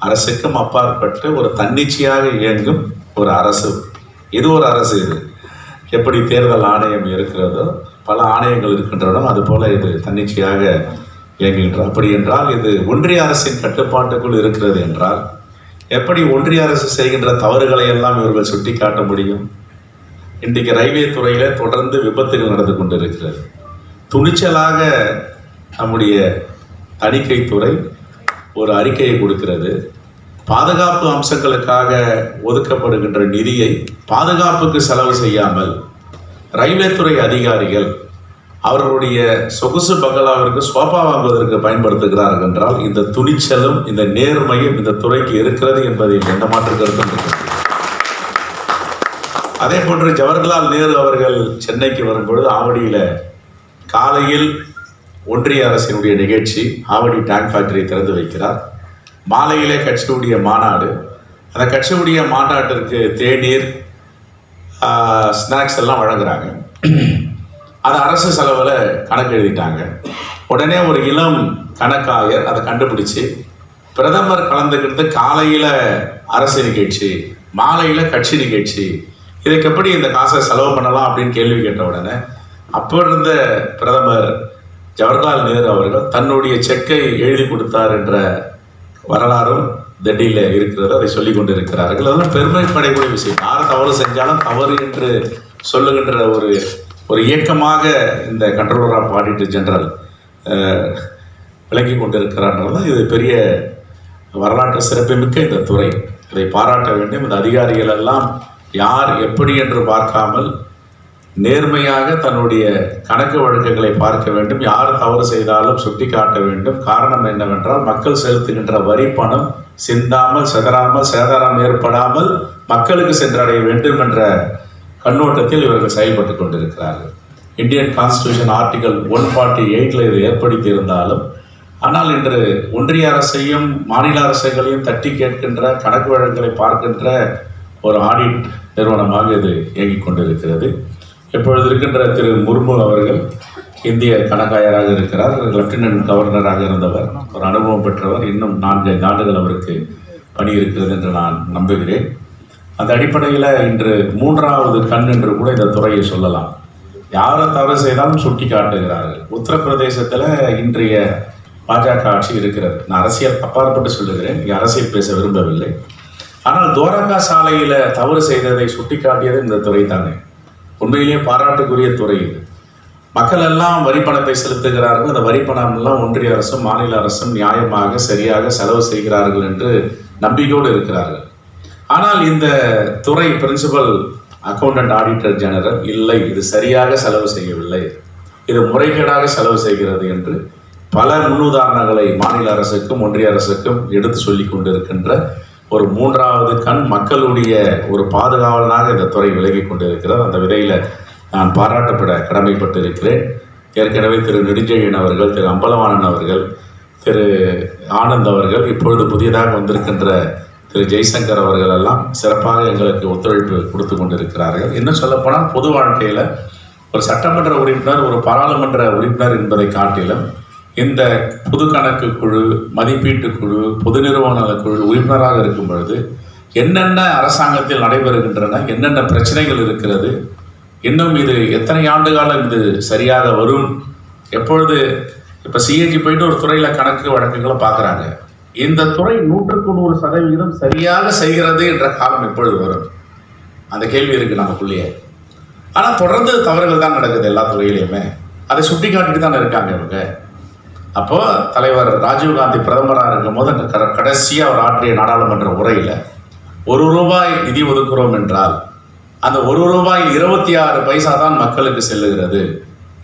அரசுக்கும் அப்பாற்பட்டு ஒரு தன்னிச்சையாக இயங்கும் ஒரு அரசு. இது ஒரு அரசு. இது எப்படி தேர்தல் ஆணையம் இருக்கிறதோ, பல ஆணையங்கள் இருக்கின்றன, அதுபோல இது தன்னிச்சையாக இயங்குகின்ற. அப்படி என்றால் இது ஒன்றிய அரசின் கட்டுப்பாட்டுக்குள் இருக்கிறது என்றால் எப்படி ஒன்றிய அரசு செய்கின்ற தவறுகளை எல்லாம் இவர்கள் சுட்டி காட்ட முடியும்? இன்றைக்கு ரயில்வே துறையில தொடர்ந்து விபத்துகள் நடந்து கொண்டிருக்கிறது. துணிச்சலாக நம்முடைய தணிக்கைத்துறை ஒரு அறிக்கையை கொடுக்கிறது. பாதுகாப்பு அம்சங்களுக்காக ஒதுக்கப்படுகின்ற நிதியை பாதுகாப்புக்கு செலவு செய்யாமல் ரயில்வே துறை அதிகாரிகள் அவர்களுடைய சொகுசு பங்களாவிற்கு சோபா வாங்குவதற்கு பயன்படுத்துகிறார்கள் என்றால் இந்த துணிச்சலும் இந்த நேர்மையும் இந்த துறைக்கு இருக்கிறது என்பதில் எந்த மாற்று கருத்தும் இருக்கிறது. அதே போன்று ஜவஹர்லால் நேரு அவர்கள் சென்னைக்கு வரும்பொழுது ஆவடியில காலையில் ஒன்றிய அரசினுடைய நிகழ்ச்சி, ஆவடி டேங்க் ஃபேக்டரியை திறந்து வைக்கிறார். மாலையிலே கட்சியுடைய மாநாடு. அந்த கட்சியுடைய மாநாட்டிற்கு தேநீர், ஸ்நாக்ஸ் எல்லாம் வழங்குறாங்க. அது அரசு செலவில் கணக்கு எழுதிட்டாங்க. உடனே ஒரு இளம் கணக்காயர் அதை கண்டுபிடிச்சு பிரதமர் கலந்துக்கிட்டு காலையில் அரசு நிகழ்ச்சி, மாலையில் கட்சி நிகழ்ச்சி, இதுக்கு எப்படி இந்த காசை செலவு பண்ணலாம் அப்படின்னு கேள்வி கேட்ட உடனே அப்போ இருந்த பிரதமர் ஜவஹர்லால் நேரு அவர்கள் தன்னுடைய செக்கை எழுதி கொடுத்தார் என்ற வரலாறும் டெல்லியில் இருக்கிறது. அதை சொல்லி கொண்டு இருக்கிறார்கள். அதெல்லாம் பெருமைப்படக்கூடிய விஷயம். யார் தவறு செஞ்சாலும் தவறு என்று சொல்லுகின்ற ஒரு இயக்கமாக இந்த கண்ட்ரோலர் ஆஃப் ஆடிட்டர் ஜெனரல் விளங்கி கொண்டிருக்கிறார்கள். இது பெரிய வரலாற்று சிறப்புமிக்க இந்த துறை. இதை பாராட்ட வேண்டும். இந்த அதிகாரிகள் எல்லாம் யார் எப்படி என்று பார்க்காமல் நேர்மையாக தன்னுடைய கணக்கு வழக்குகளை பார்க்க வேண்டும். யார் தவறு செய்தாலும் சுட்டி காட்ட வேண்டும். காரணம் என்னவென்றால் மக்கள் செலுத்துகின்ற வரி பணம் சிந்தாமல், சிதறாமல், சேதாரம் ஏற்படாமல் மக்களுக்கு சென்றடைய வேண்டும் என்ற கண்ணோட்டத்தில் இவர்கள் செயல்பட்டு கொண்டிருக்கிறார்கள். இந்தியன் கான்ஸ்டிடியூஷன் ஆர்டிகல் 148 இது ஏற்படுத்தி இருந்தாலும், ஆனால் இன்று ஒன்றிய அரசையும் மாநில அரசுகளையும் தட்டி கேட்கின்ற கணக்கு வழக்குகளை பார்க்கின்ற ஒரு ஆடிட் நிறுவனமாக இது இயங்கிக் கொண்டிருக்கிறது. இப்பொழுது இருக்கின்ற திரு முர்மு அவர்கள் இந்திய கணக்காயராக இருக்கிறார். லெப்டினன்ட் கவர்னராக இருந்தவர், ஒரு அனுபவம் பெற்றவர். இன்னும் 4-5 ஆண்டுகள் அவருக்கு பணி இருக்கிறது என்று நான் நம்புகிறேன். அந்த அடிப்படையில் இன்று 3வது கண் என்று கூட இந்த துறையை சொல்லலாம். யாரை தவறு செய்தாலும் சுட்டி காட்டுகிறார்கள். உத்தரப்பிரதேசத்தில் இன்றைய பாஜக ஆட்சி இருக்கிறது. நான் அரசியல் அப்பாற்பட்டு சொல்லுகிறேன், இங்கே அரசியல் பேச விரும்பவில்லை. ஆனால் துவாரகா சாலையில் தவறு செய்ததை சுட்டி காட்டியது இந்த துறை தானே. உண்மையிலேயே பாராட்டுக்குரிய துறை இது. மக்கள் எல்லாம் வரி பணத்தை செலுத்துகிறார்கள். அந்த வரி பணம் எல்லாம் ஒன்றிய அரசும் மாநில அரசும் நியாயமாக சரியாக செலவு செய்கிறார்கள் என்று நம்பிக்கையோடு இருக்கிறார்கள். ஆனால் இந்த துறை பிரின்சிபல் அக்கௌண்டன்ட் ஆடிட்டர் ஜெனரல் இல்லை, இது சரியாக செலவு செய்யவில்லை, இது முறைகேடாக செலவு செய்கிறது என்று பல முன்னுதாரணங்களை மாநில அரசுக்கும் ஒன்றிய அரசுக்கும் எடுத்து சொல்லி கொண்டிருக்கின்ற ஒரு 3வது கண் மக்களுடைய ஒரு பாதுகாவலனாக இந்த துறை விலகி கொண்டிருக்கிறார். அந்த விதையில் நான் பாராட்டப்பட கடமைப்பட்டு இருக்கிறேன். ஏற்கனவே திரு நெடுஞ்செழியன் அவர்கள், திரு அம்பலவாணன் அவர்கள், திரு ஆனந்த் அவர்கள், இப்பொழுது புதியதாக வந்திருக்கின்ற திரு ஜெய்சங்கர் அவர்கள் எல்லாம் சிறப்பாக எங்களுக்கு ஒத்துழைப்பு கொடுத்து கொண்டிருக்கிறார்கள். இன்னும் சொல்லப்போனால் பொது வாழ்க்கையில் ஒரு சட்டமன்ற உறுப்பினர், ஒரு பாராளுமன்ற உறுப்பினர் என்பதை காட்டிலும் இந்த பொது கணக்கு குழு, மதிப்பீட்டு குழு, பொது நிறுவன குழு உறுப்பினராக இருக்கும் பொழுது என்னென்ன அரசாங்கத்தில் நடைபெறுகின்றன, என்னென்ன பிரச்சனைகள் இருக்கிறது, இன்னும் இது எத்தனை ஆண்டு காலம் இது சரியாக வரும், எப்பொழுது இப்போ சிஏஜி போயிட்டு ஒரு துறையில் கணக்கு வழக்குகளை பார்க்குறாங்க, இந்த துறை 100% சரியாக செய்கிறது என்ற காலம் எப்பொழுது வரும்? அந்த கேள்வி இருக்குது நமக்குள்ளேயே. ஆனால் தொடர்ந்து தவறுகள் தான் நடக்குது எல்லா துறையிலையுமே. அதை சுட்டி காட்டிட்டு தானே இருக்காங்க இவங்க. அப்போது தலைவர் ராஜீவ்காந்தி பிரதமராக இருக்கும்போது அந்த கடைசியாக அவர் ஆற்றிய நாடாளுமன்ற உரையில் ₹1 நிதி ஒதுக்குறோம் என்றால் அந்த ₹1 26 பைசா தான் மக்களுக்கு செல்லுகிறது,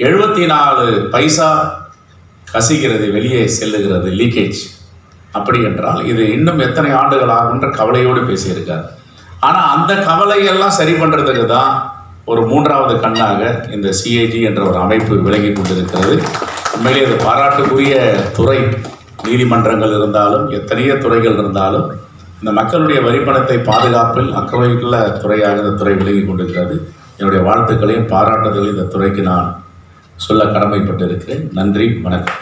74 பைசா கசிகிறது, வெளியே செல்லுகிறது, லீக்கேஜ். அப்படி என்றால் இது இன்னும் எத்தனை ஆண்டுகள் ஆகுன்ற கவலையோடு பேசியிருக்கார். ஆனால் அந்த கவலையெல்லாம் சரி பண்ணுறதுக்கு தான் ஒரு 3வது கண்ணாக இந்த சிஏஜி என்ற ஒரு அமைப்பு விளங்கி கொண்டிருக்கிறது. உண்மையிலே இது பாராட்டுக்குரிய துறை. நீதிமன்றங்கள் இருந்தாலும் எத்தனையோ துறைகள் இருந்தாலும் இந்த மக்களுடைய வரிப்பணத்தை பாதுகாப்பில் அக்கறையுள்ள துறையாக இந்த துறை விளங்கி கொண்டிருக்கிறது. என்னுடைய வாழ்த்துக்களையும் பாராட்டுதலையும் இந்த துறைக்கு நான் சொல்ல கடமைப்பட்டிருக்கிறேன். நன்றி, வணக்கம்.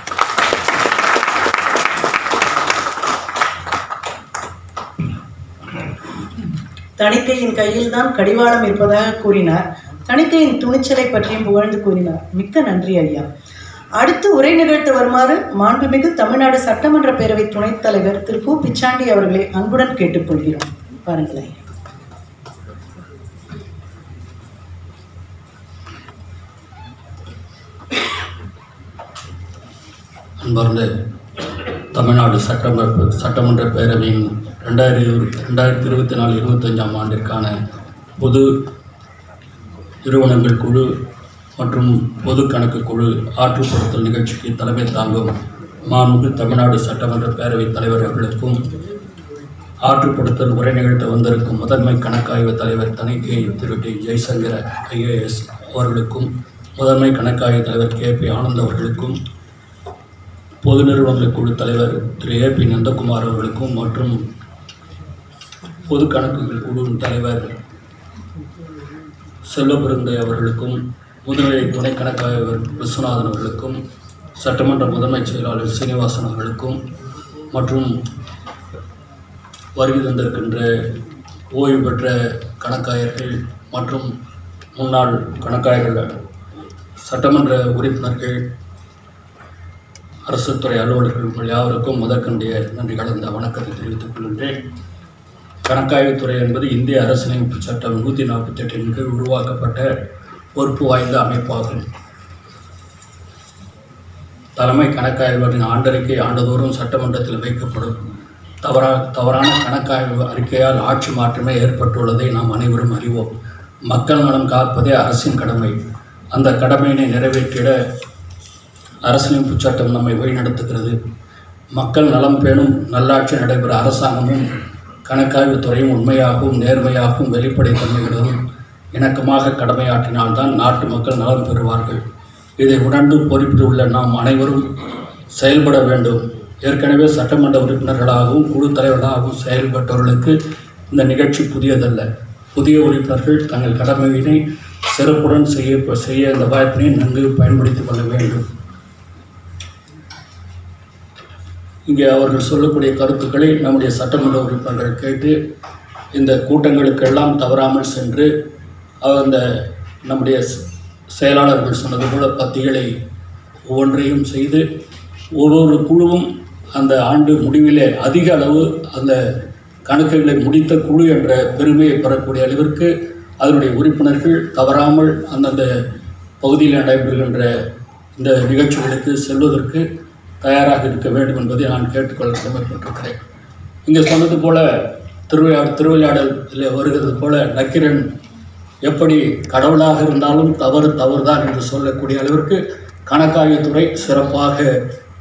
தணிக்கையின் கையில் தான் கடிவாளம் இருப்பதாக கூறினார். தணிக்கையின் துணிச்சலை பற்றியும் புகழ்ந்து கூறினார். மிக்க நன்றி ஐயா. அடுத்து உரை நிகழ்த்த வருமாறு மாண்புமிகு தமிழ்நாடு சட்டமன்ற பேரவை துணைத் தலைவர் திரு கு. பிச்சாண்டி அவர்களை அன்புடன் கேட்டுக்கொள்கிறோம். பாருங்களேன். அன்பார்ந்த தமிழ்நாடு சட்டமன்ற பேரவையின் 2024-25 ஆண்டிற்கான பொது நிறுவனங்கள் குழு மற்றும் பொது கணக்கு குழு ஆற்றுப்படுத்தல் நிகழ்ச்சிக்கு தலைமை தாங்கும் மாண்புமிகு தமிழ்நாடு சட்டமன்ற பேரவைத் தலைவர் அவர்களுக்கும், ஆற்றுப்படுத்தல் உரை நிகழ்த்த வந்திருக்கும் முதன்மை கணக்காய்வு தலைவர் தணிக்கை திரு டி. ஜெய்சங்கர் IAS அவர்களுக்கும், முதன்மை கணக்காய்வு தலைவர் KP ஆனந்த் அவர்களுக்கும், பொது நிறுவனங்கள் குழு தலைவர் திரு AP நந்தகுமார் அவர்களுக்கும் மற்றும் பொது கணக்குகள் குழு தலைவர் செல்வபெருந்தை அவர்களுக்கும், முதுநிலை துணை கணக்காய்வர் விஸ்வநாதன் அவர்களுக்கும், சட்டமன்ற முதன்மை செயலாளர் சீனிவாசன் அவர்களுக்கும் மற்றும் வருகை தந்திருக்கின்ற ஓய்வு பெற்ற கணக்காயர்கள் மற்றும் முன்னாள் கணக்காயர்கள், சட்டமன்ற உறுப்பினர்கள், அரசு துறை அலுவலர்கள் யாவருக்கும் முதற்கண்டிய நன்றி கலந்த வணக்கத்தை தெரிவித்துக் கொள்கின்றேன். கணக்காய்வுத்துறை என்பது இந்திய அரசியலமைப்பு சட்டம் 148 கீழ் உருவாக்கப்பட்ட பொறுப்பு வாய்ந்த அமைப்பாகும். தலைமை கணக்காய்வரின் ஆண்டறிக்கை ஆண்டுதோறும் சட்டமன்றத்தில் வைக்கப்படும். தவறான கணக்காய்வு அறிக்கையால் ஆட்சி மாற்றமே ஏற்பட்டுள்ளதை நாம் அனைவரும் அறிவோம். மக்கள் நலம் காப்பதே அரசின் கடமை. அந்த கடமையினை நிறைவேற்றிட அரசியலமைப்பு சட்டம் நம்மை வழிநடத்துகிறது. மக்கள் நலம் பேணும் நல்லாட்சி நடைபெற அரசாங்கமும் கணக்காய்வு துறையும் உண்மையாகவும் நேர்மையாகவும் வெளிப்படைத்தன்மையுடனும் இணக்கமாக கடமையாற்றினால்தான் நாட்டு மக்கள் நலம் பெறுவார்கள். இதை உணர்ந்து பொறுப்பில் நாம் அனைவரும் செயல்பட வேண்டும். ஏற்கனவே சட்டமன்ற உறுப்பினர்களாகவும் குழு தலைவர்களாகவும் செயல்பட்டவர்களுக்கு இந்த நிகழ்ச்சி புதியதல்ல. புதிய உறுப்பினர்கள் தங்கள் கடமையினை சிறப்புடன் செய்ய இந்த வாய்ப்பினை நன்கு பயன்படுத்திக் கொள்ள வேண்டும். இங்கே அவர்கள் சொல்லக்கூடிய கருத்துக்களை நம்முடைய சட்டமன்ற உறுப்பினர்கள் கேட்டு இந்த கூட்டங்களுக்கெல்லாம் தவறாமல் சென்று அந்த நம்முடைய செயலாளர்கள் சொன்னது போல பத்திகளை ஒவ்வொன்றையும் செய்து ஒவ்வொரு குழுவும் அந்த ஆண்டு முடிவிலே அதிக அளவு அந்த கணக்குகளை முடித்த குழு என்ற பெருமையை பெறக்கூடிய அளவிற்கு அதனுடைய உறுப்பினர்கள் தவறாமல் அந்தந்த பகுதியில் நடைபெறுகின்ற இந்த நிகழ்ச்சிகளுக்கு செல்வதற்கு தயாராக இருக்க வேண்டும் என்பதை நான் கேட்டுக்கொள்ள கடமைப்பட்டிருக்கிறேன். இங்கே சொன்னது போல திருவிளையாடலில் வருகிறது போல நக்கீரன் எப்படி கடவுளாக இருந்தாலும் தவறுதான் என்று சொல்லக்கூடிய அளவிற்கு கணக்காய்வுத்துறை சிறப்பாக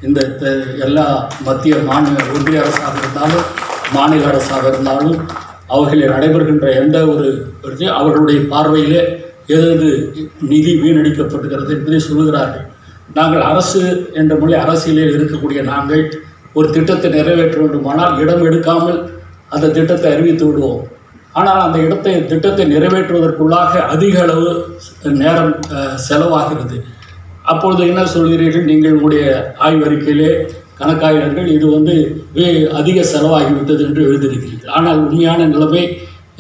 இந்த எல்லா மத்திய ஒன்றிய அரசாக இருந்தாலும் மாநில அரசாக இருந்தாலும் அவர்களில் நடைபெறுகின்ற எந்த ஒரு அவர்களுடைய பார்வையிலே எது நிதி வீணடிக்கப்படுகிறது என்பதை சொல்லுகிறார்கள். நாங்கள் அரசு என்ற மொழி அரசியலில் இருக்கக்கூடிய நாங்கள் ஒரு திட்டத்தை நிறைவேற்ற வேண்டுமானால் இடம் எடுக்காமல் அந்த திட்டத்தை அறிவித்து விடுவோம். ஆனால் அந்த திட்டத்தை நிறைவேற்றுவதற்குள்ளாக அதிக அளவு நேரம் செலவாகிறது. அப்பொழுது என்ன சொல்கிறீர்கள்? நீங்கள் உங்களுடைய ஆய்வறிக்கையிலே கணக்காயிரங்கள் இது அதிக செலவாகிவிட்டது என்று எழுதியிருக்கிறீர்கள். ஆனால் உண்மையான நிலைமை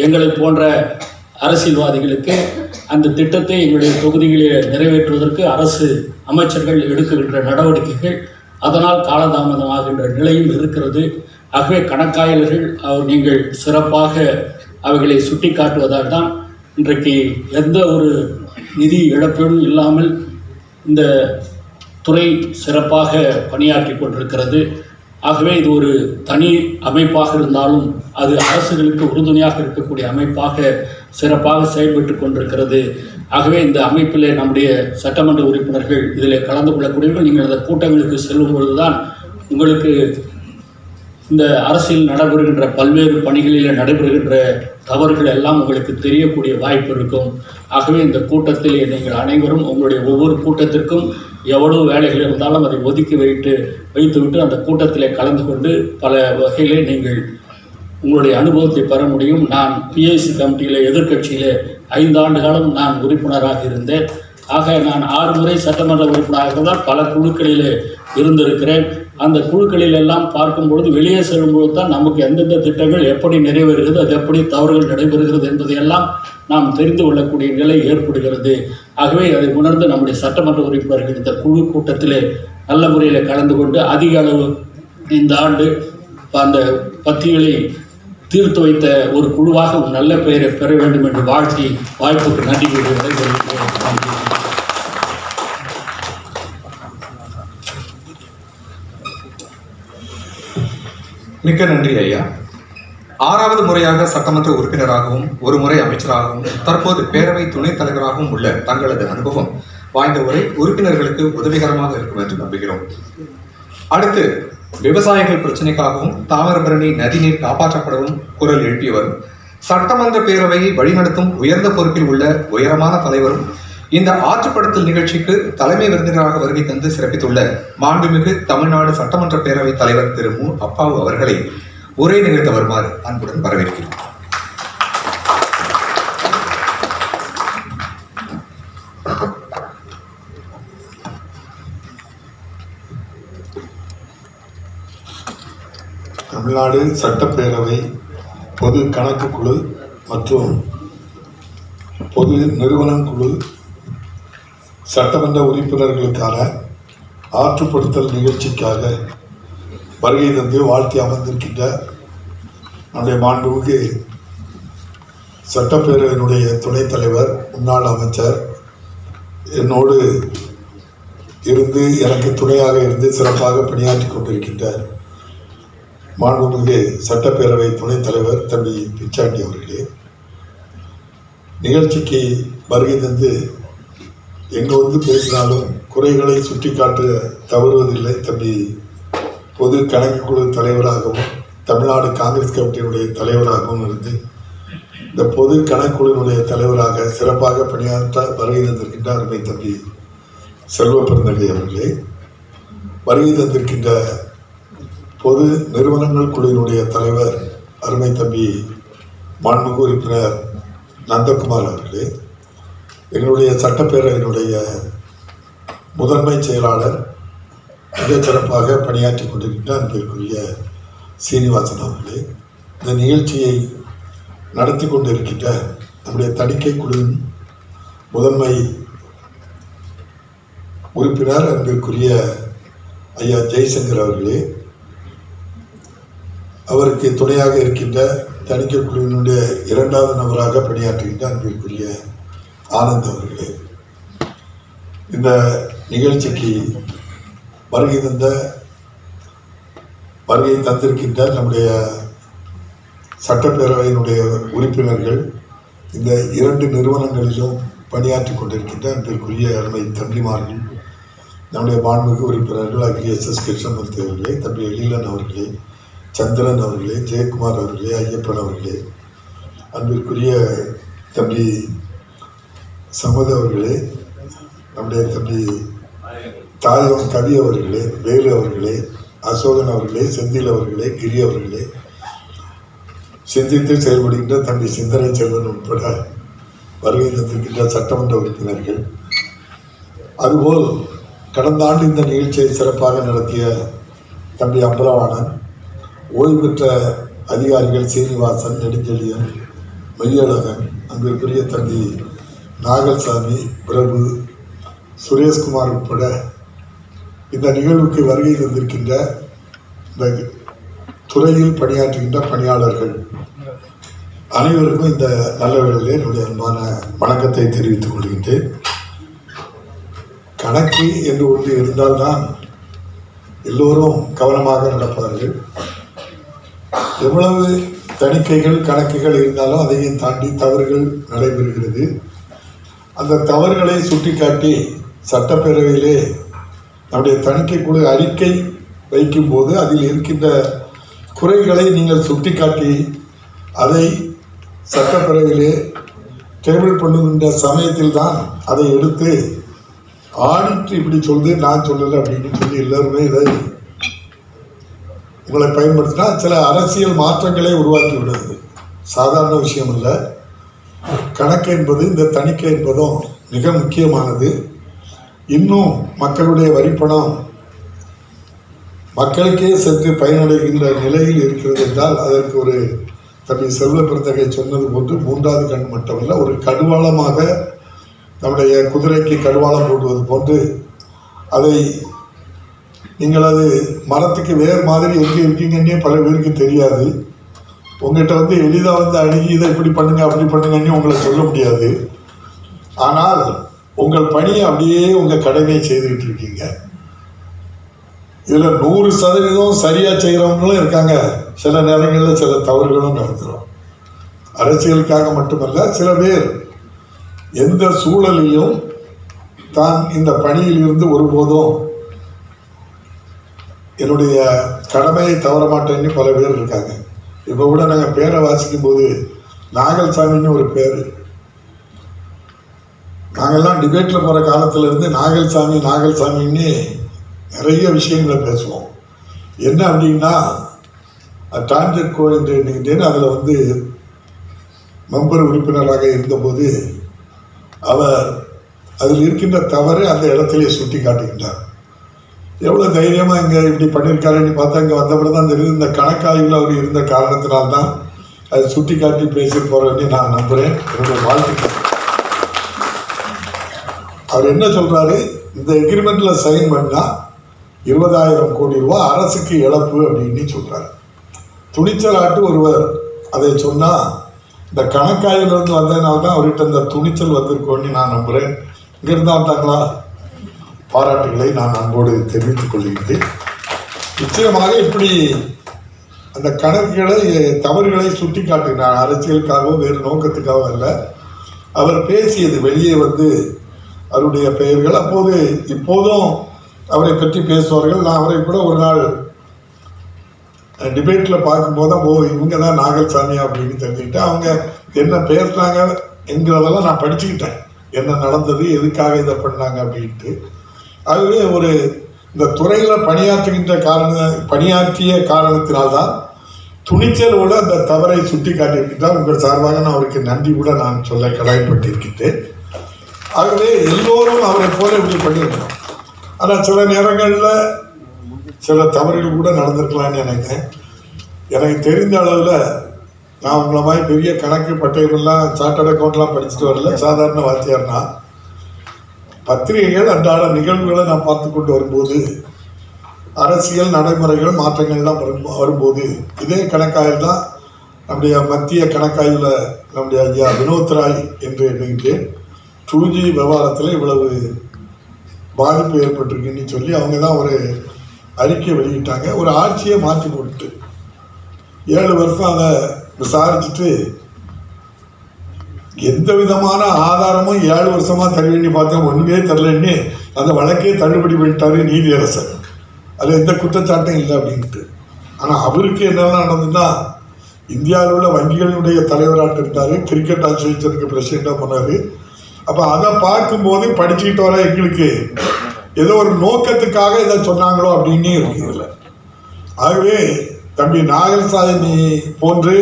எங்களை போன்ற அரசியல்வாதிகளுக்கு அந்த திட்டத்தை எங்களுடைய தொகுதிகளிலே நிறைவேற்றுவதற்கு அரசு அமைச்சர்கள் எடுக்கின்ற நடவடிக்கைகள் அதனால் காலதாமதமாகின்ற நிலையும் இருக்கிறது. ஆகவே கணக்காயர்கள் நீங்கள் சிறப்பாக அவைகளை சுட்டி காட்டுவதால் தான் இன்றைக்கு எந்த ஒரு நிதி இழப்பீடும் இல்லாமல் இந்த துறை சிறப்பாக பணியாற்றி கொண்டிருக்கிறது. ஆகவே இது ஒரு தனி அமைப்பாக இருந்தாலும் அது அரசுகளுக்கு உறுதுணையாக இருக்கக்கூடிய அமைப்பாக சிறப்பாக செயல்பட்டு கொண்டிருக்கிறது. ஆகவே இந்த அமைப்பிலே நம்முடைய சட்டமன்ற உறுப்பினர்கள் இதில் கலந்து கொள்ளக்கூடியவர்கள் நீங்கள் அந்த கூட்டங்களுக்கு செல்லும் பொழுதுதான் உங்களுக்கு இந்த அரசியல் நடைபெறுகின்ற பல்வேறு பணிகளில் நடைபெறுகின்ற தவறுகள் எல்லாம் உங்களுக்கு தெரியக்கூடிய வாய்ப்பு இருக்கும். ஆகவே இந்த கூட்டத்தில் நீங்கள் அனைவரும் உங்களுடைய ஒவ்வொரு கூட்டத்திற்கும் எவ்வளவு வேலைகள் இருந்தாலும் அதை ஒதுக்கி வைத்துவிட்டு அந்த கூட்டத்தில் கலந்து கொண்டு பல வகையிலே நீங்கள் உங்களுடைய அனுபவத்தை பெற முடியும். நான் பிஐசி கமிட்டியில் எதிர்க்கட்சியில் 5 ஆண்டு காலம் நான் உறுப்பினராக இருந்தேன். ஆக நான் 6 முறை சட்டமன்ற உறுப்பினராக இருந்தால் பல குழுக்களில் இருந்திருக்கிறேன். அந்த குழுக்களில் எல்லாம் பார்க்கும்பொழுது வெளியே செல்லும்போது தான் நமக்கு எந்தெந்த திட்டங்கள் எப்படி நிறைவேறுகிறது, அது எப்படி தவறுகள் நடைபெறுகிறது என்பதையெல்லாம் நாம் தெரிந்து கொள்ளக்கூடிய நிலை ஏற்படுகிறது. ஆகவே அதை உணர்ந்து நம்முடைய சட்டமன்ற உறுப்பினர்கள் இந்த குழு கூட்டத்திலே நல்ல முறையில் கலந்து கொண்டு அதிக அளவு இந்த ஆண்டு அந்த பத்திகளை தீர்த்து வைத்த ஒரு குழுவாக ஒரு நல்ல பெயரை பெற வேண்டும் என்று வாழ்த்தி வாய்ப்புக்கு நன்றி கூறுகிறேன். மிக்க நன்றி ஐயா. 6வது முறையாக சட்டமன்ற உறுப்பினராகவும் ஒரு முறை அமைச்சராகவும் தற்போது பேரவை துணைத் தலைவராகவும் உள்ள தங்களது அனுபவம் வாய்ந்த உரை உறுப்பினர்களுக்கு உதவிகரமாக இருக்கும் என்று நம்புகிறோம். அடுத்து விவசாயிகள் பிரச்சனைக்காகவும் தாமிரபரணி நதிநீர் காப்பாற்றப்படவும் குரல் எழுப்பியவரும் சட்டமன்ற பேரவையை வழிநடத்தும் உயர்ந்த பொறுப்பில் உள்ள உயரமான தலைவரும் இந்த ஆற்றுப்படுத்தல் நிகழ்ச்சிக்கு தலைமை விருந்தினராக வருகை தந்து சிறப்பித்துள்ள மாண்புமிகு தமிழ்நாடு சட்டமன்ற பேரவைத் தலைவர் திரு மு. அப்பாவு அவர்களை உரை நிகழ்த்த வருமாறு அன்புடன் வரவேற்கிறேன். தமிழ்நாடு சட்டப்பேரவை பொது கணக்கு குழு மற்றும் பொது நிறுவனம் குழு சட்டமன்ற உறுப்பினர்களுக்கான ஆற்றுப்படுத்தல் நிகழ்ச்சிக்காக வருகை தந்து வாழ்த்தி அமர்ந்திருக்கின்ற நம்முடைய மாண்புமிகு சட்டப்பேரவையினுடைய துணைத் தலைவர் முன்னாள் அமைச்சர் என்னோடு இருந்து எனக்கு துணையாக இருந்து சிறப்பாக பணியாற்றி கொண்டிருக்கின்ற மாண்புமிகு சட்டப்பேரவை துணைத் தலைவர் தம்பி பிச்சாண்டி அவர்களே, நிகழ்ச்சிக்கு வருகை தந்து எங்கே வந்து பேசினாலும் குறைகளை சுட்டி காட்ட தவறுவதில்லை தம்பி பொது கணக்கு குழு தலைவராகவும் தமிழ்நாடு காங்கிரஸ் கமிட்டியினுடைய தலைவராகவும் இருந்து இந்த பொது கணக்குழுவினுடைய தலைவராக சிறப்பாக பணியாற்ற வருகை தந்திருக்கின்ற அருமை தம்பி செல்வ பெருந்தகை அவர்களே, வருகை தந்திருக்கின்ற பொது நிறுவனங்கள் குழுவினுடைய தலைவர் அருமை தம்பி மாண்புமிகு உறுப்பினர் நந்தகுமார் அவர்களே, எங்களுடைய சட்டப்பேரவையினுடைய முதன்மை செயலாளர் மிகச் சிறப்பாக பணியாற்றி கொண்டிருக்கின்ற அன்பிற்குரிய சீனிவாசன் அவர்களே, இந்த நிகழ்ச்சியை நடத்தி கொண்டிருக்கின்ற நம்முடைய தணிக்கை குழுவின் முதன்மை உறுப்பினர் அன்பிற்குரிய ஐயா ஜெய்சங்கர் அவர்களே, அவருக்கு துணையாக இருக்கின்ற தணிக்கை குழுவினுடைய 2வது நபராக பணியாற்றுகின்ற அன்பிற்குரிய ஆனந்த் அவர்களே, இந்த நிகழ்ச்சிக்கு வருகை தந்திருக்கின்ற நம்முடைய சட்டப்பேரவையினுடைய உறுப்பினர்கள், இந்த 2 நிறுவனங்களிலும் பணியாற்றி கொண்டிருக்கின்ற அன்பிற்குரிய அருமை தம்பிமார்கள், நம்முடைய மாண்புமிகு உறுப்பினர்கள் அகில எஸ் கிருஷ்ணமூர்த்தி அவர்களே, தம்பி எழிலன் அவர்களே, சந்திரன் அவர்களே, ஜெயக்குமார் அவர்களே, ஐயப்பன் அவர்களே, அன்பிற்குரிய தம்பி சமத அவர்களே, நம்முடைய தம்பி தாயவன் கவி அவர்களே, வேலு அவர்களே, அசோகன் அவர்களே, செந்தில் அவர்களே, கிரி அவர்களே, சிந்தித்து செயல்படுகின்ற தம்பி சிந்தனை செல்வன் உட்பட வருகை தந்திருக்கின்ற சட்டமன்ற உறுப்பினர்கள், அதுபோல் கடந்த ஆண்டு இந்த நிகழ்ச்சியை சிறப்பாக நடத்திய தம்பி அம்பலவாணன், ஓய்வு பெற்ற அதிகாரிகள் சீனிவாசன், நெடுஞ்செழியன், மெய்யழகன், அன்பிற்குரிய தம்பி நாகல்சாமி, பிரபு, சுரேஷ்குமார் உட்பட இந்த நிகழ்வுக்கு வருகை தந்திருக்கின்ற இந்த துறையில் பணியாற்றுகின்ற பணியாளர்கள் அனைவருக்கும் இந்த நல்ல வேளையிலே என்னுடைய அன்பான வணக்கத்தை தெரிவித்துக் கொள்கின்றேன். கணக்கு என்று ஒன்று இருந்தால்தான் எல்லோரும் கவனமாக நடப்பார்கள். எவ்வளவு தணிக்கைகள் கணக்குகள் இருந்தாலும் அதையும் தாண்டி தவறுகள் நடைபெறுகிறது. அந்த தவறுகளை சுட்டிக்காட்டி சட்டப்பேரவையிலே நம்முடைய தணிக்கை குழு அறிக்கை வைக்கும்போது அதில் இருக்கின்ற குறைகளை நீங்கள் சுட்டிக்காட்டி அதை சட்டப்பேரவையிலே டேபிள் பண்ணுகின்ற சமயத்தில் தான் அதை எடுத்து ஆடிட்டு இப்படி சொல்லுது நான் சொல்லலை அப்படின்னு சொல்லி எல்லாருமே இதை உங்களை பயன்படுத்தினா சில அரசியல் மாற்றங்களை உருவாக்கி விடுறது சாதாரண விஷயம் இல்லை. கணக்கு என்பது இந்த தணிக்கை என்பதும் மிக முக்கியமானது. இன்னும் மக்களுடைய வரிப்பணம் மக்களுக்கே சென்று பயனடைகின்ற நிலையில் இருக்கிறது என்றால் அதற்கு ஒரு தம்பி செல்வ பெருந்தகை சொன்னது போன்று மூன்றாவது கண் மட்டுமல்ல, ஒரு கடுவாளமாக நம்முடைய குதிரைக்கு கடுவாளம் போடுவது போன்று அதை நீங்கள் அது மரத்துக்கு வேறு மாதிரி எங்கே இருக்கீங்கன்னே பல பேருக்கு தெரியாது. உங்கள்கிட்ட வந்து எளிதாக வந்து அணுகி இதை இப்படி பண்ணுங்க அப்படி பண்ணுங்கன்னு உங்களை சொல்ல முடியாது. ஆனால் உங்கள் பணியை அப்படியே உங்கள் கடமையை செய்துக்கிட்டு இருக்கீங்க. இதில் 100% சரியாக செய்கிறவங்களும் இருக்காங்க. சில நேரங்களில் சில தவறுகளும் நடந்துடும். அரசியலுக்காக மட்டுமல்ல, சில பேர் எந்த சூழலிலும் தான் இந்த பணியில் இருந்து ஒருபோதும் என்னுடைய கடமையை தவற மாட்டேன்னு பல பேர் இருக்காங்க. இப்போ கூட நாங்கள் பேரை வாசிக்கும் போது நாகல்சாமின்னு ஒரு பேர், நாங்கள்லாம் டிபேட்டில் போகிற காலத்திலேருந்து நாகல்சாமி நாகல்சாமின்னு நிறைய விஷயங்களை பேசுவோம். என்ன அப்படின்னா டான்ஜெட் கோ என்று எண்ணுகின்றேன். அதில் வந்து மெம்பர் உறுப்பினராக இருந்தபோது அவர் அதில் இருக்கின்ற தவறு அந்த இடத்திலே சுட்டி காட்டுகின்றார். எவ்வளோ தைரியமாக இங்கே இப்படி பண்ணியிருக்காருன்னு பார்த்தா இங்கே வந்தபடி தான் தெரியுது. இந்த கணக்காய்வில் அவர் இருந்த காரணத்தினால்தான் அதை சுட்டி காட்டி பேசி போகிறேன்னு நான் நம்புகிறேன். என்னுடைய வாழ்த்துக்கள். அவர் என்ன சொல்கிறாரு, இந்த எக்ரிமெண்ட்டில் சைன் பண்ணால் 20,000 கோடி ரூபாய் அரசுக்கு இழப்பு அப்படின்னு சொல்கிறார். துணிச்சலாட்டு ஒருவர் அதை சொன்னால் இந்த கணக்காயிலிருந்து வந்ததுனால தான் அவர்கிட்ட இந்த துணிச்சல் வந்திருக்கோன்னு நான் நம்புகிறேன். இங்கேருந்து வந்தாங்களா? பாராட்டுகளை நான் அன்போடு தெரிவித்துக் கொள்கின்றேன். நிச்சயமாக இப்படி அந்த கணக்குகளை தவறுகளை சுட்டி காட்டினார். அரசியலுக்காகவோ வேறு நோக்கத்துக்காகவோ அல்ல. அவர் பேசியது வெளியே வந்து அவருடைய பெயர்கள் அப்போது இப்போதும் அவரை பற்றி பேசுவார்கள். நான் அவரை கூட ஒரு நாள் டிபேட்டில் பார்க்கும்போது தான் இவங்க தான் நாகல்சாமி அப்படின்னு தெரிஞ்சுக்கிட்டு அவங்க என்ன பேசுனாங்க என்கிறதெல்லாம் நான் படிச்சுக்கிட்டேன். என்ன நடந்தது, எதுக்காக இதை பண்ணாங்க அப்படின்ட்டு. ஆகவே ஒரு இந்த துறையில் பணியாற்றிய காரணத்தினால்தான் துணிச்சலோடு அந்த தவறை சுட்டி காட்டியிருக்கின்றார். உங்கள் சார்பாக நான் அவருக்கு நன்றி கூட நான் சொல்ல கடமைப்பட்டிருக்கின்றேன். ஆகவே எல்லோரும் அவரை போல இப்படி பண்ணியிருக்கணும். ஆனால் சில நேரங்களில் சில தவறுகள் கூட நடந்திருக்கலான்னு நினைக்கிறேன். எனக்கு தெரிந்த அளவில் நான் உங்களை மாதிரி பெரிய கணக்கு பட்டயமெல்லாம் சார்ட்டர்ட் அக்கௌண்ட்லாம் படிச்சுட்டு வரல, சாதாரண வாத்தியார்னா. பத்திரிகைகள் அன்றாட நிகழ்வுகளை நான் பார்த்து கொண்டு வரும்போது அரசியல் நடைமுறைகள் மாற்றங்கள்லாம் வரும்போது இதே கணக்காயில் தான் நம்முடைய மத்திய கணக்காயில் நம்முடைய ஐயா வினோத் ராய் என்று எண்ணுகின்றேன் 2G விவகாரத்தில் இவ்வளவு பாதிப்பு ஏற்பட்டிருக்குன்னு சொல்லி அவங்க தான் ஒரு அறிக்கை வெளியிட்டாங்க. ஒரு ஆட்சியை மாற்றி போட்டு 7 வருஷம் அதை விசாரிச்சுட்டு எந்த விதமான ஆதாரமும் 7 வருஷமாக தர வேண்டி பார்த்தா ஒன்றுமே தரலன்னு அந்த வழக்கே தள்ளுபடி பண்ணிட்டாரு நீதியரசர். அதில் எந்த குற்றச்சாட்டும் இல்லை அப்படின்ட்டு. ஆனால் அவருக்கு என்னெல்லாம் நடந்ததுன்னா இந்தியாவில் உள்ள வங்கிகளினுடைய தலைவராக இருந்தார், கிரிக்கெட் அசோசியேஷனுக்கு பிரசிடெண்டாக போனார். அப்போ அதை பார்க்கும்போது படிச்சுக்கிட்டு வர எங்களுக்கு ஏதோ ஒரு நோக்கத்துக்காக இதை சொன்னாங்களோ அப்படின்னு இருக்குது. ஆகவே தம்பி நாகல்சாமி போன்று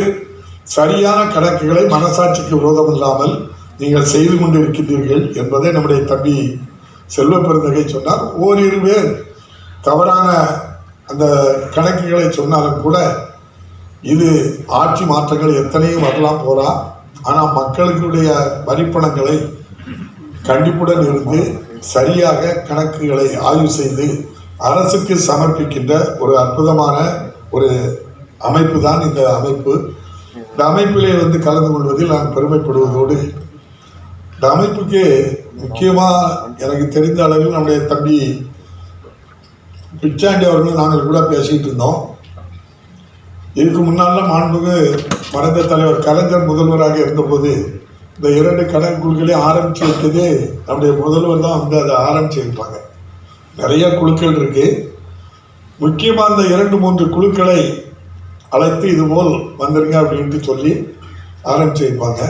சரியான கணக்குகளை மனசாட்சிக்கு விரோதம் இல்லாமல் நீங்கள் செய்து கொண்டு இருக்கின்றீர்கள் என்பதை நம்முடைய தம்பி செல்வ பெருந்தகை சொன்னார். ஓரிரு பேர் தவறான அந்த கணக்குகளை சொன்னாலும் கூட இது ஆட்சி மாற்றங்கள் எத்தனையும் வரலாம் போகலாம். ஆனால் மக்களுடைய வரிப்பணங்களை கண்டிப்புடன் இருந்து சரியாக கணக்குகளை ஆய்வு செய்து அரசுக்கு சமர்ப்பிக்கின்ற ஒரு அற்புதமான ஒரு அமைப்பு தான் இந்த அமைப்பு. இந்த அமைப்பிலே வந்து கலந்து கொள்வதில் நான் பெருமைப்படுவதோடு இந்த அமைப்புக்கு முக்கியமாக எனக்கு தெரிந்த அளவில் நம்முடைய தம்பி பிச்சாண்டி அவர்களும் நாங்கள் கூட பேசிகிட்டு இருந்தோம். இதுக்கு முன்னால் மாண்புமிகு மறைந்த தலைவர் கலைஞர் முதல்வராக இருந்தபோது இந்த 2 கடன் குழுக்களையும் ஆரம்பித்து வைத்ததே நம்முடைய முதல்வர் தான் வந்து அதை ஆரம்பித்து வைப்பாங்க. நிறைய குழுக்கள் இருக்கு. முக்கியமாக அந்த 2-3 குழுக்களை அழைத்து இதுபோல் வந்துருங்க அப்படின்ட்டு சொல்லி ஆரம்பித்து வைப்பாங்க.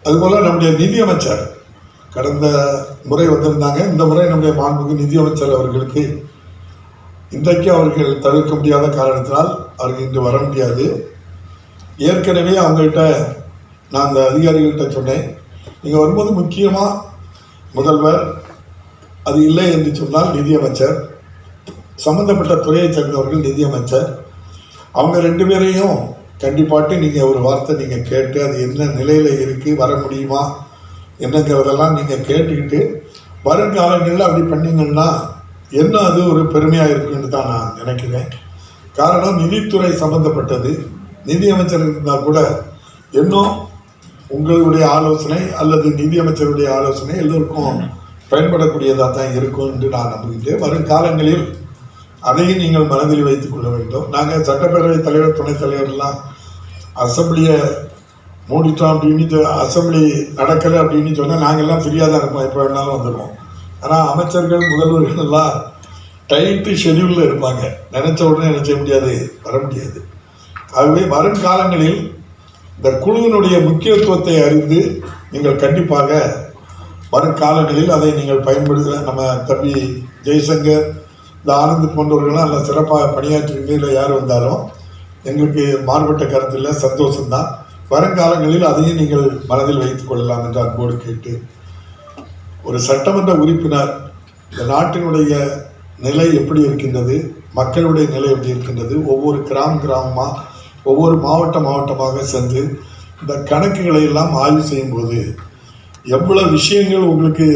அதுபோல் நம்முடைய நிதியமைச்சர் கடந்த முறை வந்திருந்தாங்க. இந்த முறை நம்முடைய மாண்புமிகு நிதியமைச்சர் அவர்களுக்கு இன்றைக்கு அவர்கள் தவிர்க்க முடியாத காரணத்தினால் அவர்கள் இன்று வர முடியாது. ஏற்கனவே அவங்ககிட்ட நான் அந்த அதிகாரிகள்கிட்ட சொன்னேன், நீங்கள் வரும்போது முக்கியமாக முதல்வர், அது இல்லை என்று சொன்னால் நிதியமைச்சர், சம்பந்தப்பட்ட துறையை சேர்ந்தவர்கள் நிதியமைச்சர், அவங்க 2 பேரையும் கண்டிப்பாட்டு நீங்கள் ஒரு வார்த்தை நீங்கள் கேட்டு அது என்ன நிலையில் இருக்குது, வர முடியுமா என்னங்கிறதெல்லாம் நீங்கள் கேட்டுக்கிட்டு வருங்காலங்களில் அப்படி பண்ணிங்கன்னா என்ன அது ஒரு பெருமையாக இருக்குன்னு தான் நான் நினைக்கிறேன். காரணம் நிதித்துறை சம்பந்தப்பட்டது. நிதியமைச்சர் இருந்தால் கூட இன்னும் உங்களுடைய ஆலோசனை அல்லது நிதியமைச்சருடைய ஆலோசனை எல்லோருக்கும் பயன்படக்கூடியதாக தான் இருக்கும் என்று நான் நம்புகின்றேன். வரும் காலங்களில் அதையும் நீங்கள் மனதில் வைத்துக் கொள்ள வேண்டும். நாங்கள் சட்டப்பேரவைத் தலைவர், துணைத் தலைவர்லாம் அசம்பிளியை மூடிட்டோம் அப்படின்னு அசம்பிளி நடக்கலை அப்படின்னு சொன்னால் நாங்கள்லாம் ஃப்ரீயாக தான் இருப்போம், எப்போ வேணாலும் வந்துடுவோம். ஆனால் அமைச்சர்கள் முதல்வர்கள் எல்லாம் டைட்டு ஷெடியூலில் இருப்பாங்க. நினச்ச உடனே நினைச்ச முடியாது, வர முடியாது. ஆகவே வரும் காலங்களில் இந்த குழுவினுடைய முக்கியத்துவத்தை அறிந்து நீங்கள் கண்டிப்பாக வரும் காலங்களில் அதை நீங்கள் பயன்படுத்த, நம்ம தம்பி ஜெய்சங்கர், இந்த ஆனந்த் போன்றவர்கள்லாம் நல்லா சிறப்பாக பணியாற்றுவீங்க. இல்லை யார் வந்தாலும் எங்களுக்கு மாறுபட்ட கருத்தில் சந்தோஷம்தான். வருங்காலங்களில் அதையும் நீங்கள் மனதில் வைத்துக் கொள்ளலாம் என்று அன்போடு கேட்டு, ஒரு சட்டமன்ற உறுப்பினர் இந்த நாட்டினுடைய நிலை எப்படி இருக்கின்றது, மக்களுடைய நிலை எப்படி இருக்கின்றது, ஒவ்வொரு கிராமமாக ஒவ்வொரு மாவட்டமாக சென்று இந்த கணக்குகளை எல்லாம் ஆய்வு செய்யும்போது எவ்வளோ விஷயங்கள் உங்களுக்கு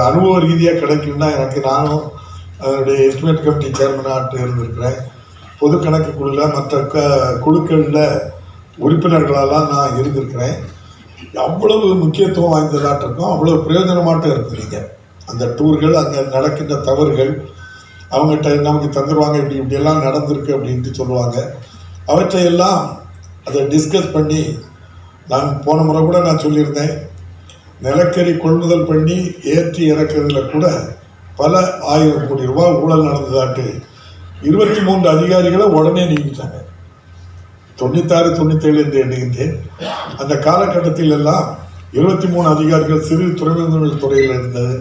அனுபவ ரீதியாக கிடைக்கும்னா, எனக்கு நானும் அதனுடைய எஸ்டிமேட் கமிட்டி சேர்மனாக இருந்திருக்கிறேன். பொது கணக்கு குழுவில் மற்ற குழுக்களில் உறுப்பினர்களெல்லாம் நான் இருந்திருக்கிறேன். அவ்வளவு முக்கியத்துவம் வாய்ந்ததாட்டு இருக்கும், அவ்வளோ பிரயோஜனமாட்டம் இருக்கிறீங்க. அந்த டூர்கள், அங்கே நடக்கின்ற தவறுகள் அவங்ககிட்ட நமக்கு தந்துடுவாங்க, இப்படியெல்லாம் நடந்திருக்கு அப்படின்ட்டு சொல்லுவாங்க. அவற்றையெல்லாம் அதை டிஸ்கஸ் பண்ணி, நான் போன முறை கூட நான் சொல்லியிருந்தேன், நிலக்கரி கொள்முதல் பண்ணி ஏற்றி இறக்கிறதுல கூட பல 1000 கோடி ரூபாய் ஊழல் நடந்ததாட்டு 23 அதிகாரிகளை உடனே நீக்கிட்டாங்க. 96, 97 என்று எண்ணுகின்றேன். அந்த காலகட்டத்தில் எல்லாம் 23 அதிகாரிகள் சிறு துறைமுகங்கள் துறையில் இருந்தது,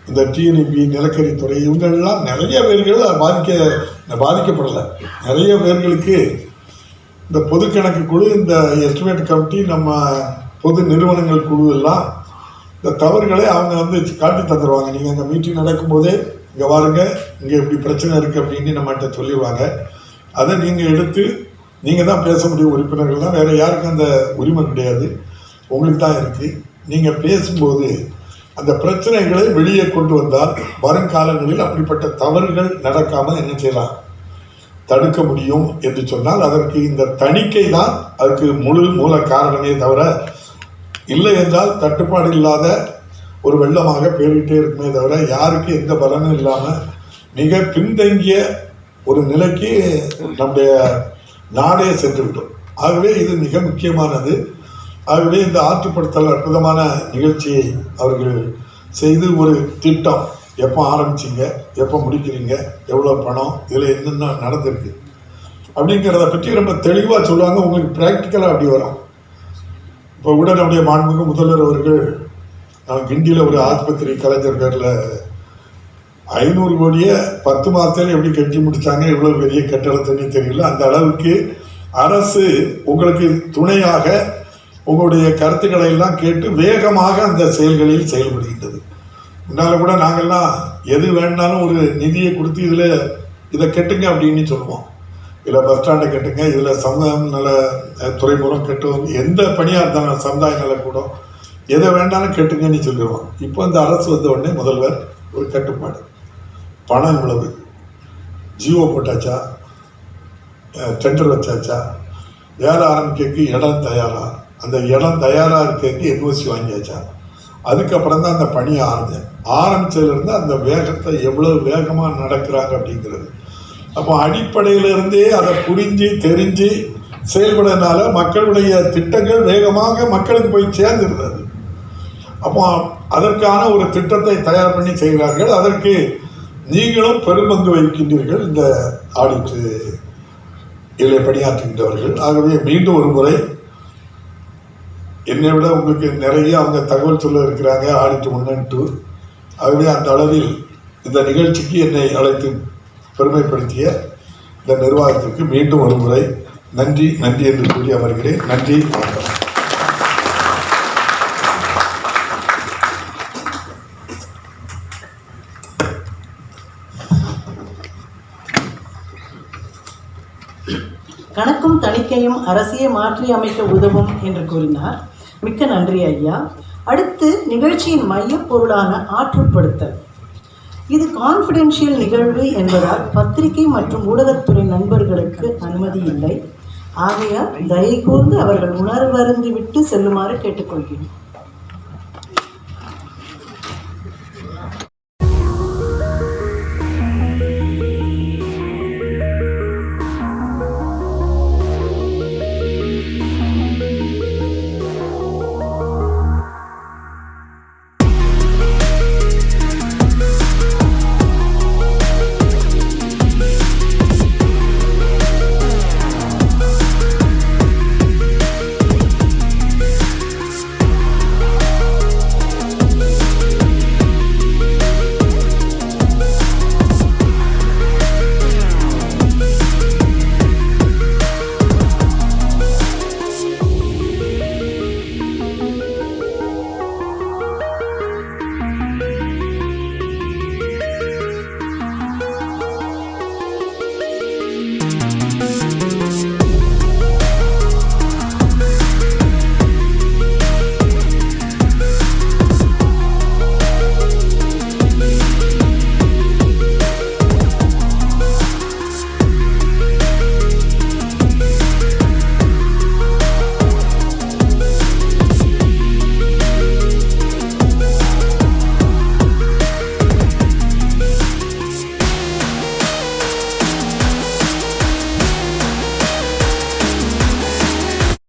இந்த டிஎன்இபி, நிலக்கரி துறை, இவங்கெல்லாம் நிறைய பேர்கள் பாதிக்கப்படலை. நிறைய பேர்களுக்கு இந்த பொது கணக்கு குழு, இந்த எஸ்டிமேட் கமிட்டி, நம்ம பொது நிறுவனங்கள் குழு எல்லாம் இந்த தவறுகளை அவங்க வந்து காட்டி தந்துடுவாங்க. நீங்கள் அங்கே மீட்டிங் நடக்கும்போதே இங்கே வாருங்க, இங்கே இப்படி பிரச்சனை இருக்குது அப்படின்னு நம்மகிட்ட சொல்லிடுவாங்க. அதை நீங்கள் எடுத்து நீங்கள் தான் பேச முடியும், உறுப்பினர்கள் தான், வேறு யாருக்கும் அந்த உரிமை கிடையாது, உங்களுக்கு தான் இருக்குது. நீங்கள் பேசும்போது அந்த பிரச்சனைகளை வெளியே கொண்டு வந்தால் வருங்காலங்களில் அப்படிப்பட்ட தவறுகள் நடக்காமல் என்ன செய்யலாம், தடுக்க முடியும் என்று சொன்னால் அதற்கு இந்த தணிக்கை தான் அதுக்கு மூல காரணமே தவிர, இல்லை என்றால் தட்டுப்பாடு இல்லாத ஒரு வெள்ளமாக பேரிட்டே இருக்குமே தவிர யாருக்கு எந்த பலனும் இல்லாமல் மிக பின்தங்கிய ஒரு நிலைக்கு நம்முடைய நாடே சென்றுவிட்டோம். ஆகவே இது மிக முக்கியமானது. ஆகவே இந்த ஆற்றுப்படுத்தல் அற்புதமான நிகழ்ச்சியை அவர்கள் செய்து ஒரு திட்டம், எப்போ ஆரம்பிச்சிங்க, எப்போ முடிக்கிறீங்க, எவ்வளோ பணம், இதில் என்னென்ன நடந்திருக்கு அப்படிங்கிறத பற்றி ரொம்ப தெளிவாக சொல்லுவாங்க. உங்களுக்கு ப்ராக்டிக்கலாக அப்படி வரும். இப்போ கூட நம்முடைய மாண்புமிகு முதல்வர் அவர்கள் கிண்டியில் ஒரு ஆஸ்பத்திரி கலைஞர் பேரில் 500 கோடியை 10 மாதத்தில் எப்படி கட்டி முடித்தாங்க, இவ்வளோ பெரிய கட்டடத்துன்னு தெரியல. அந்த அளவுக்கு அரசு உங்களுக்கு துணையாக உங்களுடைய கருத்துக்களை எல்லாம் கேட்டு வேகமாக அந்த செயல்களில் செயல்படுகின்றது. முன்னால் கூட நாங்கள்லாம் எது வேணாலும் ஒரு நிதியை கொடுத்து இதில் இதை கட்டுங்க அப்படின்னு சொல்லுவோம். இதில் பஸ் ஸ்டாண்டை கட்டுங்க, இதில் சமூகம் நல துறை மூலம் கட்டுவோம், எந்த பணியாக இருந்தாலும் சமுதாய நலக்கூடம் எதை வேண்டாலும் கட்டுங்கன்னு சொல்லிடுவோம். இப்போ இந்த அரசு வந்த உடனே முதல்வர் ஒரு கட்டுப்பாடு, பணம் இவ்வளவு, ஜியோ போட்டாச்சா, டெண்டர் வச்சாச்சா, வேலை ஆரம்பிக்கிறதுக்கு இடம் தயாரா, அந்த இடம் தயாராக இருக்கிறதுக்கு என்ஓசி வாங்கியாச்சா. அதுக்கப்புறம் தான் அந்த பணியை ஆரம்பித்ததுலேருந்து அந்த வேகத்தை எவ்வளோ வேகமாக நடக்கிறாங்க அப்படிங்கிறது. அப்போ அடிப்படையிலிருந்தே அதை புரிஞ்சு தெரிஞ்சு செயல்படுறதுனால மக்களுடைய திட்டங்கள் வேகமாக மக்களுக்கு போய் சேர்ந்துருந்தது. அப்போ அதற்கான ஒரு திட்டத்தை தயார் பண்ணி செய்கிறார்கள். அதற்கு நீங்களும் பெரும்பங்கு வகிக்கின்றீர்கள், இந்த ஆடிட்டு இதில் பணியாற்றுகின்றவர்கள். ஆகவே மீண்டும் ஒரு முறை என்னை விட உங்களுக்கு நிறைய அவங்க தகவல் சொல்ல இருக்கிறாங்க ஆடிட்டு 1 and 2. ஆகவே அந்த அளவில் இந்த நிகழ்ச்சிக்கு என்னை அழைத்து பெருமைப்படுத்திய இந்த நிர்வாகத்திற்கு மீண்டும் ஒரு முறை நன்றி என்று கூறி அமர்கிறேன். நன்றி, வணக்கம். கணக்கும் தணிக்கையும் அரசியை மாற்றி அமைக்க உதவும் என்று கூறினார். மிக்க நன்றி ஐயா. அடுத்து நிகழ்ச்சியின் மையப் பொருளான ஆற்றுப்படுத்தல். இது கான்ஃபிடென்ஷியல் நிகழ்வு என்பதால் பத்திரிகை மற்றும் ஊடகத்துறை நண்பர்களுக்கு அனுமதி இல்லை. ஆகையால் தயவு கூர்ந்து அவர்கள் உணர்வருந்து விட்டு செல்லுமாறு கேட்டுக்கொள்கிறேன்.